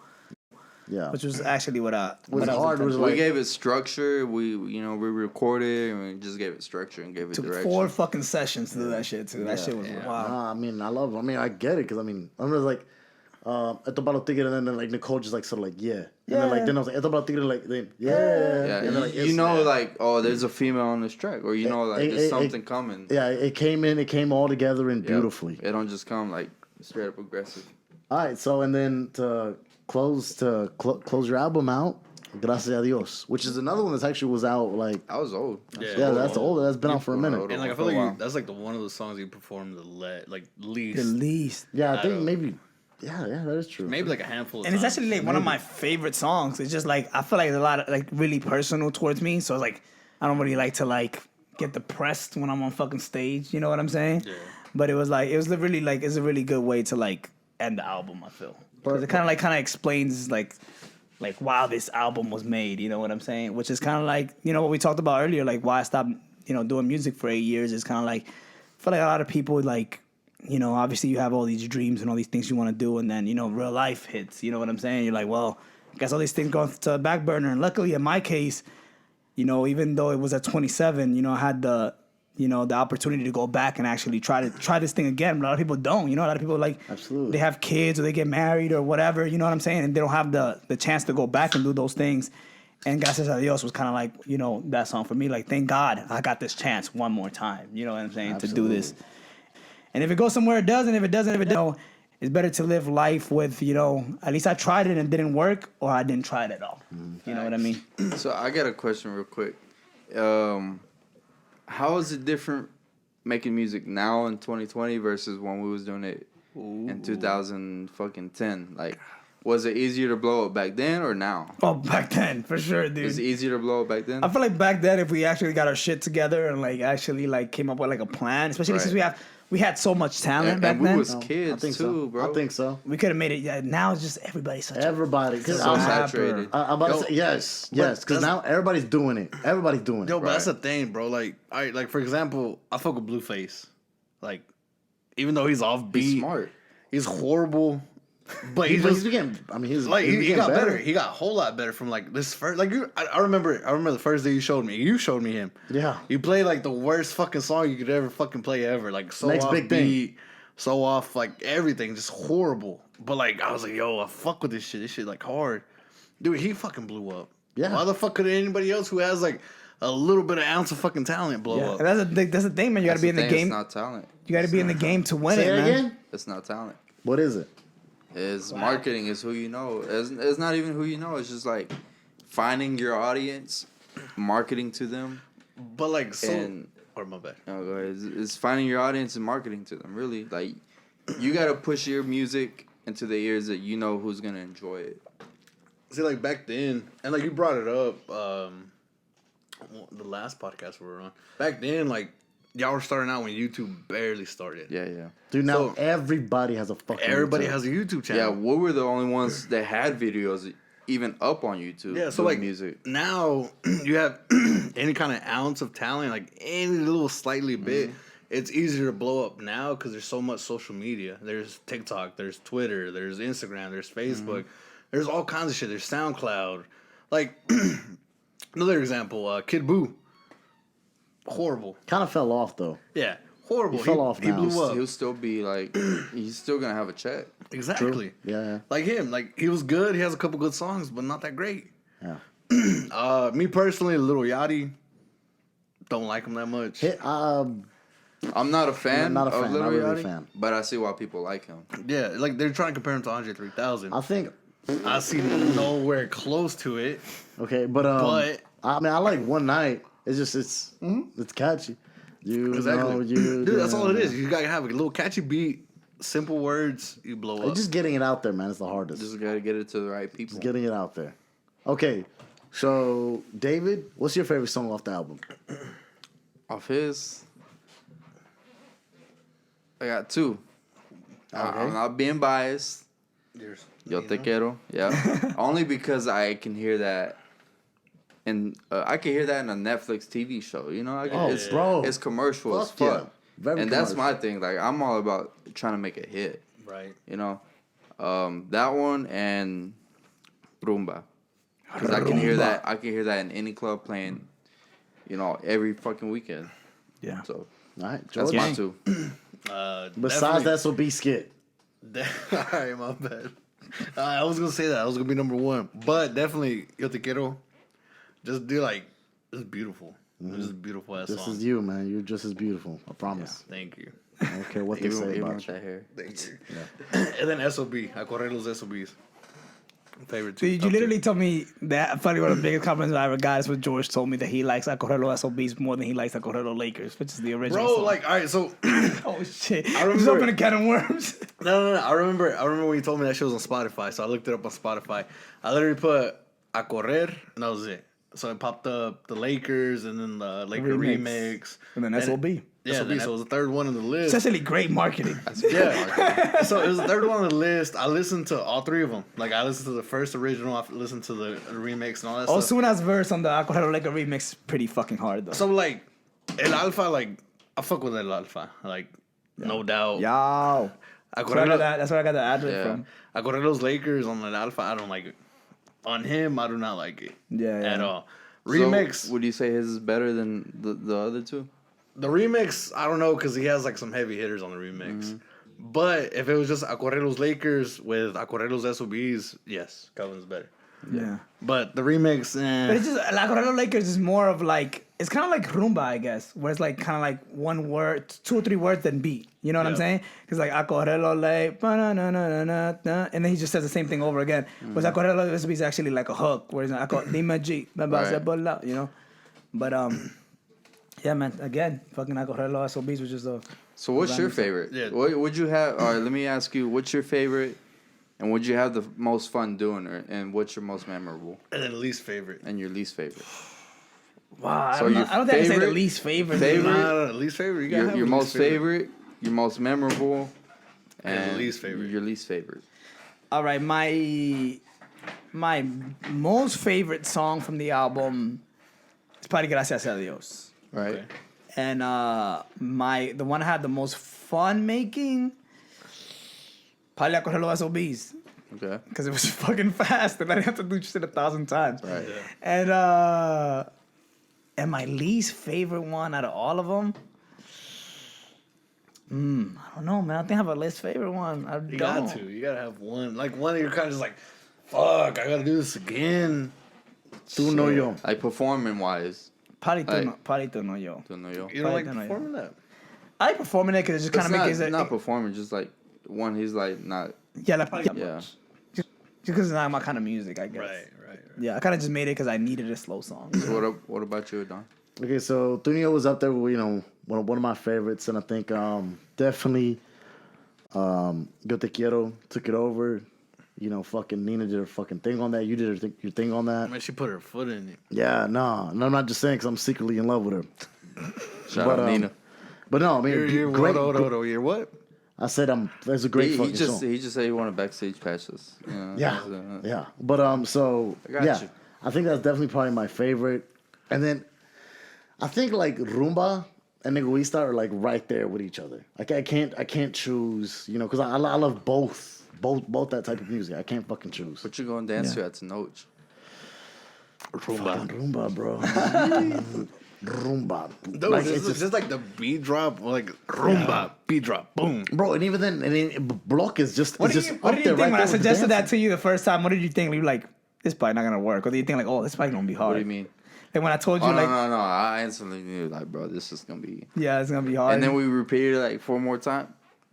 S4: yeah.
S3: which was actually what I.
S4: What's
S3: what I
S4: hard was
S6: We
S4: like
S6: gave it structure. We recorded and we just gave it structure and gave it
S3: took
S6: direction.
S3: 4 fucking sessions to do that shit too. That shit was wow.
S4: Nah, I mean I get it because I remember like at the bottle ticket and then like Nicole just like sort of like yeah and then like then I was like at the bottle ticket like then yeah
S6: Yeah,
S4: and then like
S6: you
S4: it's-
S6: know, like there's a female on this track, or you know, like
S4: it-
S6: there's
S4: it-
S6: something coming.
S4: yeah it came all together and
S6: Yep.
S4: beautifully.
S6: It don't just come like straight up aggressive.
S4: All right, so and then to close your album out, Gracias a Dios, which is another one that actually was out like
S6: I was old.
S4: yeah that's the older that's been out for a minute.
S5: And like I
S6: For
S5: feel
S6: a
S5: like
S6: while.
S5: that's like the one of the songs you performed the least.
S3: The least.
S4: Yeah, I
S5: I
S4: think
S5: don't-
S4: maybe yeah that is true.
S5: Maybe like a handful of
S3: And it's
S5: times.
S3: actually like one of my favorite songs. It's just like I feel like it's a lot of like really personal towards me. So it's like I don't really like to like get depressed when I'm on fucking stage. You know what I'm saying?
S5: Yeah.
S3: But it was a really good way to like end the album. I feel because it kind of explains like why this album was made. You know what I'm saying? Which is kind of like what we talked about earlier. Like why I stopped doing music for 8 years is kind of like I feel like a lot of people like. Obviously you have all these dreams and all these things you want to do, and then real life hits. You know what I'm saying? You're like, well, I guess all these things go to the back burner. And luckily, in my case, even though it was at 27, I had the opportunity to go back and actually try this thing again. But a lot of people don't. A lot of people like
S4: Absolutely.
S3: they have kids or they get married or whatever. You know what I'm saying? And they don't have the chance to go back and do those things. And Gracias a Dios was kind of like that song for me. Like, thank God I got this chance one more time. You know what I'm saying? To do this. And if it goes somewhere, it does. And if it doesn't, it's better to live life with, you know, at least I tried it and it didn't work, or I didn't try it at all. You know what I mean?
S6: So I got a question real quick. How is it different making music now in 2020 versus when we was doing it in 2010? Like, was it easier to blow up back then or now?
S3: Oh, back then, for sure, dude.
S6: Is it easier to blow up back then?
S3: I feel like back then, if we actually got our shit together and like actually like came up with like a plan, especially
S6: Right.
S3: since we had so much talent back
S6: and we
S3: then,
S6: was
S4: I
S6: kids
S4: think
S6: too,
S4: so.
S6: bro.
S4: I think so.
S3: we could have made it. Yeah, now it's just everybody's such
S4: Everybody.
S6: so
S4: I'm
S6: saturated.
S4: I'm about
S5: Yo,
S4: to say yes,
S5: but
S4: yes, because
S5: that's-
S4: now everybody's doing it. Everybody's doing it.
S5: Yo, but that's the
S6: Right.
S5: thing, bro. Like, like for example, I fuck with Blueface. Like, even though he's offbeat,
S6: He's smart.
S5: he's horrible, but
S4: He's
S5: he's just
S4: getting. I mean, he's
S5: like
S4: he's
S5: he
S4: getting
S5: got better. He got a whole lot better from like this first. Like I remember the first day you showed me. You showed me him.
S4: Yeah.
S5: You played like the worst fucking song you could ever fucking play ever. Like so
S4: Next
S5: off
S4: big thing.
S5: beat, so off like everything, just horrible. But like I was like, yo, I fuck with this shit. This shit like hard, dude. He fucking blew up.
S4: Yeah.
S5: Why the fuck could anybody else who has like a little bit of ounce of fucking talent blow
S3: Yeah,
S5: up?
S3: and that's the thing, man. You got to
S6: That's
S3: be in the
S6: thing,
S3: game.
S6: It's not talent.
S3: You got to be in the game to win
S4: Say
S3: it,
S4: it
S3: man.
S4: again.
S6: It's not talent.
S4: What is it?
S6: It's marketing. It's who you know. It's not even who you know. It's just like finding your audience, marketing to them.
S5: But like so.
S6: And-
S5: or my bad.
S6: No, go ahead. It's finding your audience and marketing to them. Really, like you got to push your music into the ears that you know who's gonna enjoy it.
S5: See, like back then, and like you brought it up, the last podcast we were on. Back then, like y'all were starting out when YouTube barely started.
S6: Yeah, yeah,
S4: Dude, now
S5: So-
S4: everybody has a fucking.
S5: Everybody
S4: YouTube.
S5: has a YouTube
S6: yeah.
S5: channel.
S6: We were the only ones that had videos even up on YouTube.
S5: Yeah, so
S6: doing
S5: like
S6: music.
S5: now you have any kind of ounce of talent, like any little slightly bit, it's easier to blow up now because there's so much social media. There's TikTok, there's Twitter, there's Instagram, there's Facebook, there's all kinds of shit. There's SoundCloud. Like another example, Kid Boo, horrible.
S4: Kind of fell off though.
S5: Yeah, horrible.
S4: He fell off
S5: He
S4: now.
S5: blew up.
S6: He'll still be like, he's still gonna have a check.
S5: Exactly.
S4: Yeah.
S5: Like him, like he was good. He has a couple good songs, but not that great.
S4: Yeah.
S5: Me personally, Lil Yachty, don't like him that much.
S4: Hit.
S6: I'm not a fan.
S4: I'm not a
S6: of
S4: fan,
S6: Lil
S4: not really a
S6: Yachty,
S4: fan.
S6: but I see why people like him.
S5: Yeah, like they're trying to compare him to Andre 3000.
S4: I think.
S5: I see nowhere close to it.
S4: Okay, but
S5: But-
S4: I mean, I like One Night. It's just it's catchy. You know, you.
S5: Dude, that's all it
S4: know.
S5: is. You gotta have a little catchy beat, simple words, you blow up.
S4: Just getting it out there, man, is the hardest.
S6: Just gotta get it to the right people.
S4: Just getting it out there. Okay, so David, what's your favorite song off the album?
S6: Off his, I got two. I'm not being biased. Yo te quiero. Yeah. Only because I can hear that. And I can hear that in a Netflix TV show. You know,
S4: bro.
S6: it's commercial as
S4: Fuck yeah.
S6: fuck.
S4: Very
S6: And that's
S4: commercial.
S6: my thing. Like I'm all about trying to make a hit.
S5: Right.
S6: You know, that one and Rumba. Because I can hear that. I can hear that in any club playing. You know, every fucking weekend.
S3: Yeah.
S6: So
S4: All right,
S6: that's
S4: George.
S6: my two.
S4: Besides that SOB skit,
S5: Alright, my bad. I was gonna say that. I was gonna be number one. But definitely, Yo Te Quiero. Just do like, it's beautiful. It's just a beautiful ass
S4: this
S5: song.
S4: is you, man. You're just as beautiful. I promise.
S5: Thank you.
S4: I don't care what they
S6: Even,
S4: say
S6: even
S4: about
S6: with
S4: you.
S6: that hair.
S5: Thank you. And then S.O.B. I correr los S.O.Bs. Favorite two.
S3: Dude, you
S5: top
S3: literally
S5: two.
S3: told me that probably one of the biggest compliments I ever got is when George told me that he likes Acorrelo S.O.Bs more than he likes Acorrelo Lakers, which is the original
S5: Bro,
S3: song.
S5: like, alright, so
S3: oh shit.
S5: I
S3: I
S5: remember-
S3: just opened a can of worms.
S5: No. I remember when you told me that shit was on Spotify, so I looked it up on Spotify. I literally put A Correr, and that was it. So it popped up the Lakers and then the Laker remix.
S3: And then S.O.B.
S5: Yeah,
S3: S.O.B.
S5: so it was the third one on the list.
S3: It's actually great marketing.
S5: Yeah. So it was the third one on the list. I listened to all three of them. Like, I listened to the first original, I listened to the remix and all that
S3: Oh,
S5: stuff.
S3: soon as verse on the Acorrelo Laker remix is pretty fucking hard though.
S5: So, like, El Alfa, like, I fuck with El Alfa. Like, no doubt.
S3: Yo. That's where I got that. That's where I got the address
S6: Yeah.
S3: from.
S5: I go to those Lakers on El Alfa. I don't like it. On him, I do not like it.
S3: Yeah, yeah.
S5: At all. Remix.
S6: So, would you say his is better than the other two?
S5: The remix, I don't know, because he has like some heavy hitters on the remix. But if it was just Acorrelo's Lakers with Acorrelo's S.O.Bs, yes, Kelvin's better.
S3: Yeah.
S5: But the remix,
S3: But it's just La Correlo Lakers is more of like it's kind of like rumba, I guess, where it's like kind of like one word, 2 or 3 words, then beat. You know what I'm
S5: Yeah.
S3: saying? Because like A Correlo Lake, and then he just says the same thing over again. Whereas A Correlo S.O.B is actually like a hook, whereas Dime G, you know. But yeah, man. Again, fucking A Correlo S.O.B was just a.
S6: So what's your favorite?
S5: Yeah.
S6: What would you have? All right, let me ask you. What's your favorite? And would you have the most fun doing, and what's your most memorable
S5: and then least favorite.
S6: and your least favorite?
S3: Wow,
S6: So
S3: I
S6: your
S3: don't think I can say the
S6: favorite-
S3: least favorite.
S6: favorite-
S5: No, least favorite. You gotta have
S6: Your
S5: a
S6: most
S5: least favorite.
S6: favorite, your most memorable,
S5: And
S6: and
S5: least favorite.
S6: Your least favorite.
S3: All right, my most favorite song from the album is probably Gracias a Dios.
S6: Right.
S5: Okay.
S3: And the one I had the most fun making, probably A Correlo S.O.B's.
S6: Okay.
S3: Because it was fucking fast and I didn't have to do shit 1,000 times.
S6: Right.
S5: Yeah.
S3: And my least favorite one out of all of them, I don't know, man. I don't think I have a least favorite one. I
S5: You
S3: don't.
S5: got to. You gotta have one. Like one that you're kind of just like, fuck, I gotta do this again.
S4: Tu no yo.
S6: Like performing wise,
S3: Probably
S6: Like-
S3: tú no yo.
S6: don't know yo.
S5: You don't like
S3: Probably don't know,
S5: performing that?
S3: I like performing it because it just kind
S6: It's
S3: of makes it.
S6: not performing, just like one. He's like not.
S3: Yeah, like, probably
S6: Yeah.
S3: just because it's not my kind of music, I guess.
S5: Right.
S3: Yeah, I kind of just made it because I needed a slow song.
S6: So what about you, Don?
S4: Okay, so Tunio was up there with, one of my favorites, and I think definitely Yo Te Quiero took it over. Fucking Nina did her fucking thing on that. You did your thing on that.
S5: Man, she put her foot in it.
S4: Yeah, no, I'm not just saying because I'm secretly in love with her.
S6: Shout
S4: But,
S6: out Nina.
S4: But no, I mean,
S5: You're
S4: great.
S5: You're what?
S4: I said that's a great
S6: He
S4: fucking
S6: just
S4: song.
S6: said he wanted backstage passes.
S4: Yeah, yeah. But so
S6: I got
S4: yeah,
S6: you.
S4: I think that's definitely probably my favorite. And then I think like Rumba and Egoista are like right there with each other. Like I can't choose, because I love both that type of music. I can't fucking choose.
S6: What you gonna dance to at Tenoch?
S4: Fucking Rumba, bro. Rumba.
S5: Dude,
S4: Like,
S5: it's just like the beat drop, like rumba, beat drop, boom.
S4: bro, and even then, Block is just
S3: What
S4: it's
S3: did
S4: just
S3: you
S4: up
S3: think
S4: there
S3: when
S4: right
S3: I
S4: there with the
S3: suggested that
S4: dancing.
S3: to you the first time? What did you think? You were like, this probably not gonna work, or do you think like, oh, this probably gonna be hard?
S6: What do you mean?
S3: Like when I told you,
S6: Oh
S3: like,
S6: no! I instantly knew, like, bro, this is gonna be.
S3: yeah, it's gonna be hard.
S6: And then we repeated it like 4 more times.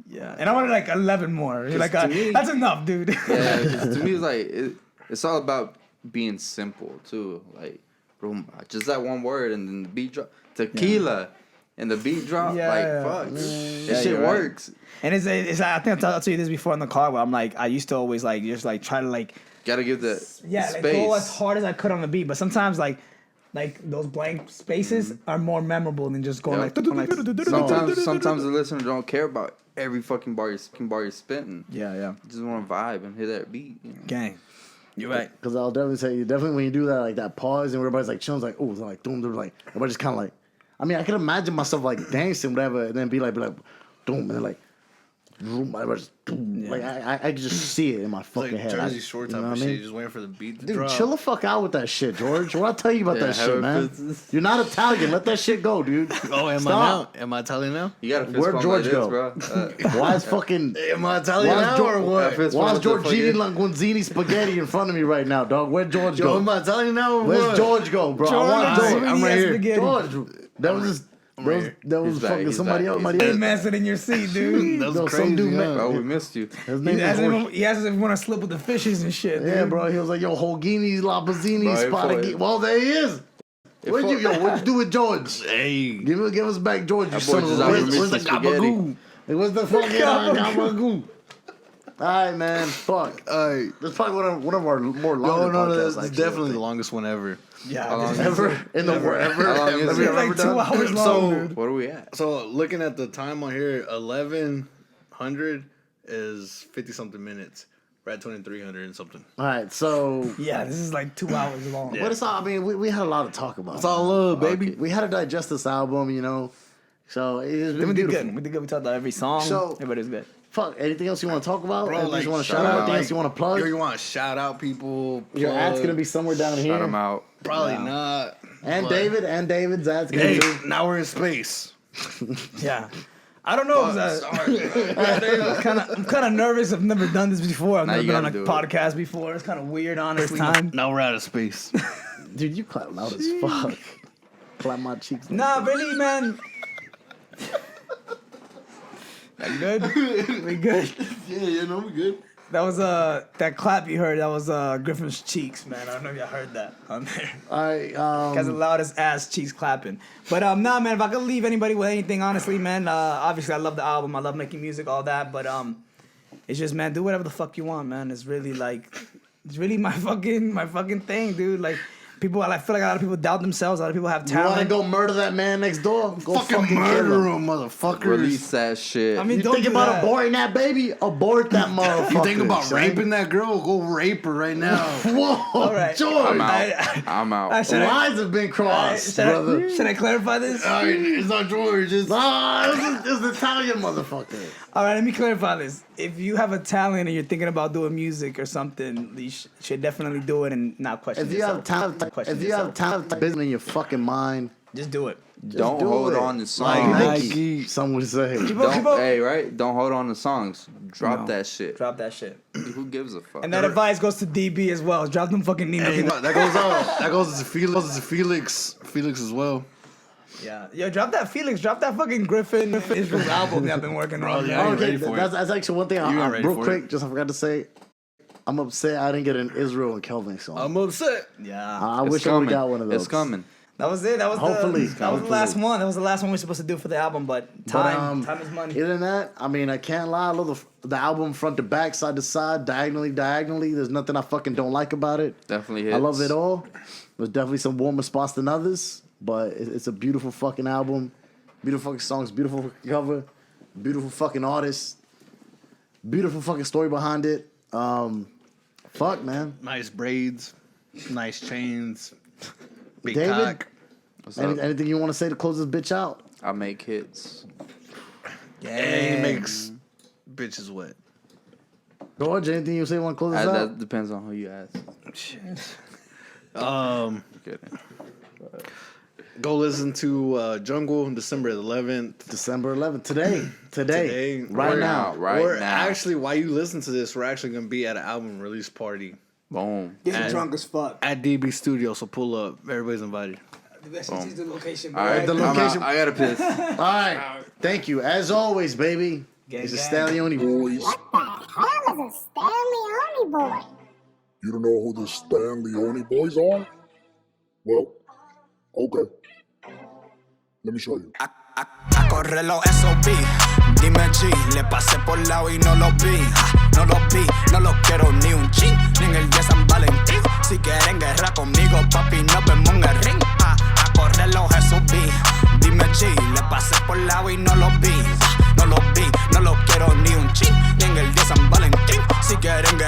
S3: yeah, and I wanted like 11 more. You're like,
S6: to me-
S3: that's enough, dude.
S6: Yeah, 'cause to me, it's like it's all about being simple too. Like rumba, just that one word, and then the beat drop. Tequila, and the beat drop.
S3: Yeah.
S6: Like fuck, this
S3: Yeah,
S6: shit
S3: you're right.
S6: works.
S3: And it's I think I told you this before in the car where I'm like, I used to always like just like try to like
S6: Gotta give the
S3: like
S6: space.
S3: go as hard as I could on the beat, but sometimes like those blank spaces are more memorable than just going
S6: Yeah.
S3: like
S6: Sometimes the listener don't care about every fucking bar you're spitting.
S3: yeah.
S6: Just want to vibe and hit that beat. You know?
S3: Gang. You're right.
S4: Because I'll definitely say, when you do that, like that pause and everybody's like chilling, like, oh, it's like, boom, they're like, everybody just kind of like, I mean, I can imagine myself like dancing, whatever, and then be like, boom, and then like, boom, everybody just, boom.
S3: Yeah.
S4: Like, I can just see it in my
S5: It's
S4: fucking
S5: like
S4: head.
S5: Jersey Shore
S4: you
S5: type
S4: know
S5: of
S4: what I
S5: shit.
S4: mean?
S5: You're just waiting for the beat to
S4: Dude,
S5: drop.
S4: chill the fuck out with that shit, George. What I tell you about
S6: Yeah,
S4: that
S6: how
S4: shit,
S6: it
S4: man?
S6: fits.
S4: You're not Italian. Let that shit go, dude.
S5: Oh, am
S4: Stop.
S5: I now? Am I Italian now?
S6: You gotta fist
S4: Where'd
S6: bump
S4: George
S6: like this,
S4: go?
S6: bro.
S4: Why is fucking...
S5: Am I Italian
S4: Why is
S5: now
S4: George-
S5: or what?
S6: Fist
S4: Why is
S6: bump with the
S4: Giorgini
S6: fucking-
S4: Languinzini spaghetti in front of me right now, dog? Where'd George
S5: Yo,
S4: go?
S5: am I Italian now or
S4: Where's
S5: what?
S4: George go, bro? I want
S5: George,
S4: George.
S5: I'm right here.
S4: George, that was just, that was
S6: He's back,
S4: fucking
S6: he's
S4: somebody
S6: back,
S4: else.
S6: he's
S4: Somebody
S3: Hey
S4: else.
S3: man, sit in your seat, dude.
S5: That was
S4: Yo,
S5: crazy.
S4: some dude,
S5: yeah.
S4: man.
S6: Bro, we missed you.
S4: His name is Jorge.
S3: He asked if we want to slip with the fishes and shit.
S4: Yeah,
S3: dude.
S4: bro. He was like, yo, Holgini's, Labazini,
S6: Bro, it
S4: Spadaghi.
S6: fought-
S4: Well, there he is. What'd you do with George?
S5: Hey.
S4: Give us back George, you
S6: That
S4: son
S6: boy
S4: of
S6: just
S4: a
S6: out here
S4: bitch. Where's the
S6: mixing spaghetti.
S4: gabagoo? It was the fucking gabagoo. All right, man. Fuck.
S5: Alright.
S4: That's probably one of our more
S5: No,
S4: longer
S5: no,
S4: podcasts.
S5: that's
S4: actually,
S5: definitely
S4: I
S5: the
S4: think.
S5: longest one ever.
S3: Yeah,
S6: How long
S3: this
S6: is
S3: is-
S4: Ever in the world ever.
S6: How long is
S3: It's
S6: it?
S3: like 2 hours long,
S5: So-
S3: dude.
S6: What are we at?
S5: So looking at the time on here, 1100 is 50 something minutes. We're at 2300 and something.
S4: All right, so
S3: Yeah, this is like 2 hours long.
S5: Yeah.
S4: what is all? I mean, we had a lot to talk about.
S5: It's all love, baby.
S4: We had to digest this album, So it's
S3: Then
S4: been
S3: we did
S4: beautiful.
S3: good. We did good. We talked about every song.
S4: So-
S3: Everybody was good.
S4: Fuck. Anything else you want to talk about?
S5: Bro,
S4: Anything
S5: like,
S4: you want to
S6: shout
S4: shout out?
S6: out,
S4: Anything else you want to plug?
S5: You want to shout out people?
S4: Your
S5: plug?
S4: ad's gonna be somewhere down here.
S6: Shout them out.
S5: Probably
S3: Wow.
S5: not.
S4: And
S5: but-
S4: David's ad's gonna
S5: Hey,
S4: be.
S5: now we're in space.
S3: Yeah. I don't know.
S5: Sorry.
S3: I'm kind of nervous. I've never done this before. I've
S6: Now
S3: never
S6: you
S3: been on a
S6: gotta do it.
S3: podcast before. It's kind of weird, honestly. Time.
S5: Now we're out of space.
S4: Dude, you clap loud as fuck. Clap my cheeks.
S3: Nah, really, man. That good? We good?
S5: Yeah, we good.
S3: That was that clap you heard. That was Griffin's cheeks, man. I don't know if y'all heard that on there. Has the loudest ass cheeks clapping. But nah, man. If I could leave anybody with anything, honestly, man. Obviously, I love the album. I love making music, all that. But it's just, man, do whatever the fuck you want, man. It's really my fucking thing, dude. Like. People, I feel like a lot of people doubt themselves. A lot of people have
S4: You want to
S3: talent.
S4: go murder that man next door? Go
S5: Fucking murder him, motherfucker.
S6: Release that shit.
S3: I mean,
S4: You
S3: don't
S4: think
S3: do
S4: about
S3: that.
S4: aborting that baby? Abort that motherfucker.
S5: You think about
S4: son.
S5: raping that girl? Go rape her right now.
S4: Whoa,
S3: All right.
S4: George.
S6: I'm out. I'm out.
S3: Should I-
S4: Lines have been crossed,
S3: should
S4: brother.
S3: I clarify this?
S5: It's not George. It's
S4: It's the Italian motherfucker.
S3: All right, let me clarify this. If you have a talent and you're thinking about doing music or something, you should definitely do it and not question
S4: If you
S3: yourself.
S4: have talent,
S3: Question
S4: if you have
S3: yourself.
S4: talent business in your fucking mind,
S3: Just do it.
S6: Don't
S4: do
S6: hold
S4: it.
S6: on to
S4: like
S6: songs.
S4: Nike, some would say.
S6: Hey, right? Don't hold on to songs. Drop
S3: No.
S6: that shit.
S3: Drop that shit.
S6: Who gives a fuck?
S3: And that advice goes to DB as well. Drop them fucking Nino.
S5: that goes out. That goes to Felix. Felix as well.
S3: Yeah. Yo, drop that Felix. Drop that fucking Griffin Israel album that I've been working on.
S5: yeah. I ain't
S4: Okay,
S5: ready for it.
S4: that's actually one thing.
S5: You ain't ready
S4: Real
S5: for
S4: quick,
S5: it.
S4: just I forgot to say, I'm upset I didn't get an Israel and Kelvin song.
S5: I'm upset.
S3: Yeah.
S4: I
S6: It's
S4: wish I would
S6: coming.
S4: have got one of those.
S6: It's coming.
S3: That was it. That was
S4: Hopefully.
S3: that was the last one. That was the last one we were supposed to do for the album, but time is money.
S4: Other than that, I mean, I can't lie. I love the album front to back, side to side, diagonally. There's nothing I fucking don't like about it.
S6: Definitely hits.
S4: I love it all. There's definitely some warmer spots than others, but it's a beautiful fucking album. Beautiful fucking songs, beautiful fucking cover, beautiful fucking artist, beautiful fucking story behind it. Fuck, man.
S5: Nice braids, nice chains, big
S4: David?
S5: cock.
S6: What's up?
S4: Anything you want to say to close this bitch out?
S6: I make hits.
S5: And he makes bitches wet.
S4: George, anything you say you want to close this out?
S6: That depends on who you ask. Kidding.
S5: Go listen to Jungle on December 11th.
S4: December 11th. Today. Right
S5: We're-
S4: now.
S6: Right
S5: we're
S6: now.
S5: Actually, while you listen to this, we're actually gonna be at an album release party
S6: Boom.
S3: Getting drunk as fuck.
S5: at DB Studio. So pull up. Everybody's invited.
S3: The location.
S6: All right,
S4: The
S6: I'm out.
S4: location-
S6: I gotta piss.
S4: All right. Thank you. As always, baby.
S3: Gang,
S4: It's a
S3: gang.
S4: StanleyOni
S2: Boys,
S1: What the hell is a StanleyOni Boy?
S2: you don't know who the StanleyOni Boys are? Well, okay. Let me show you.
S7: A correr los S.O.B. Dime G, le pasé por lado y no los vi. No los vi, no los quiero ni un chin, ni en el de San Valentín. Si quieren guerra conmigo, papi, nos vemos en el ring. A correr los S.O.B. Dime G, le pasé por lado y no los vi. No los vi, no los quiero ni un chin, ni en el de San Valentín. Si quieren guerra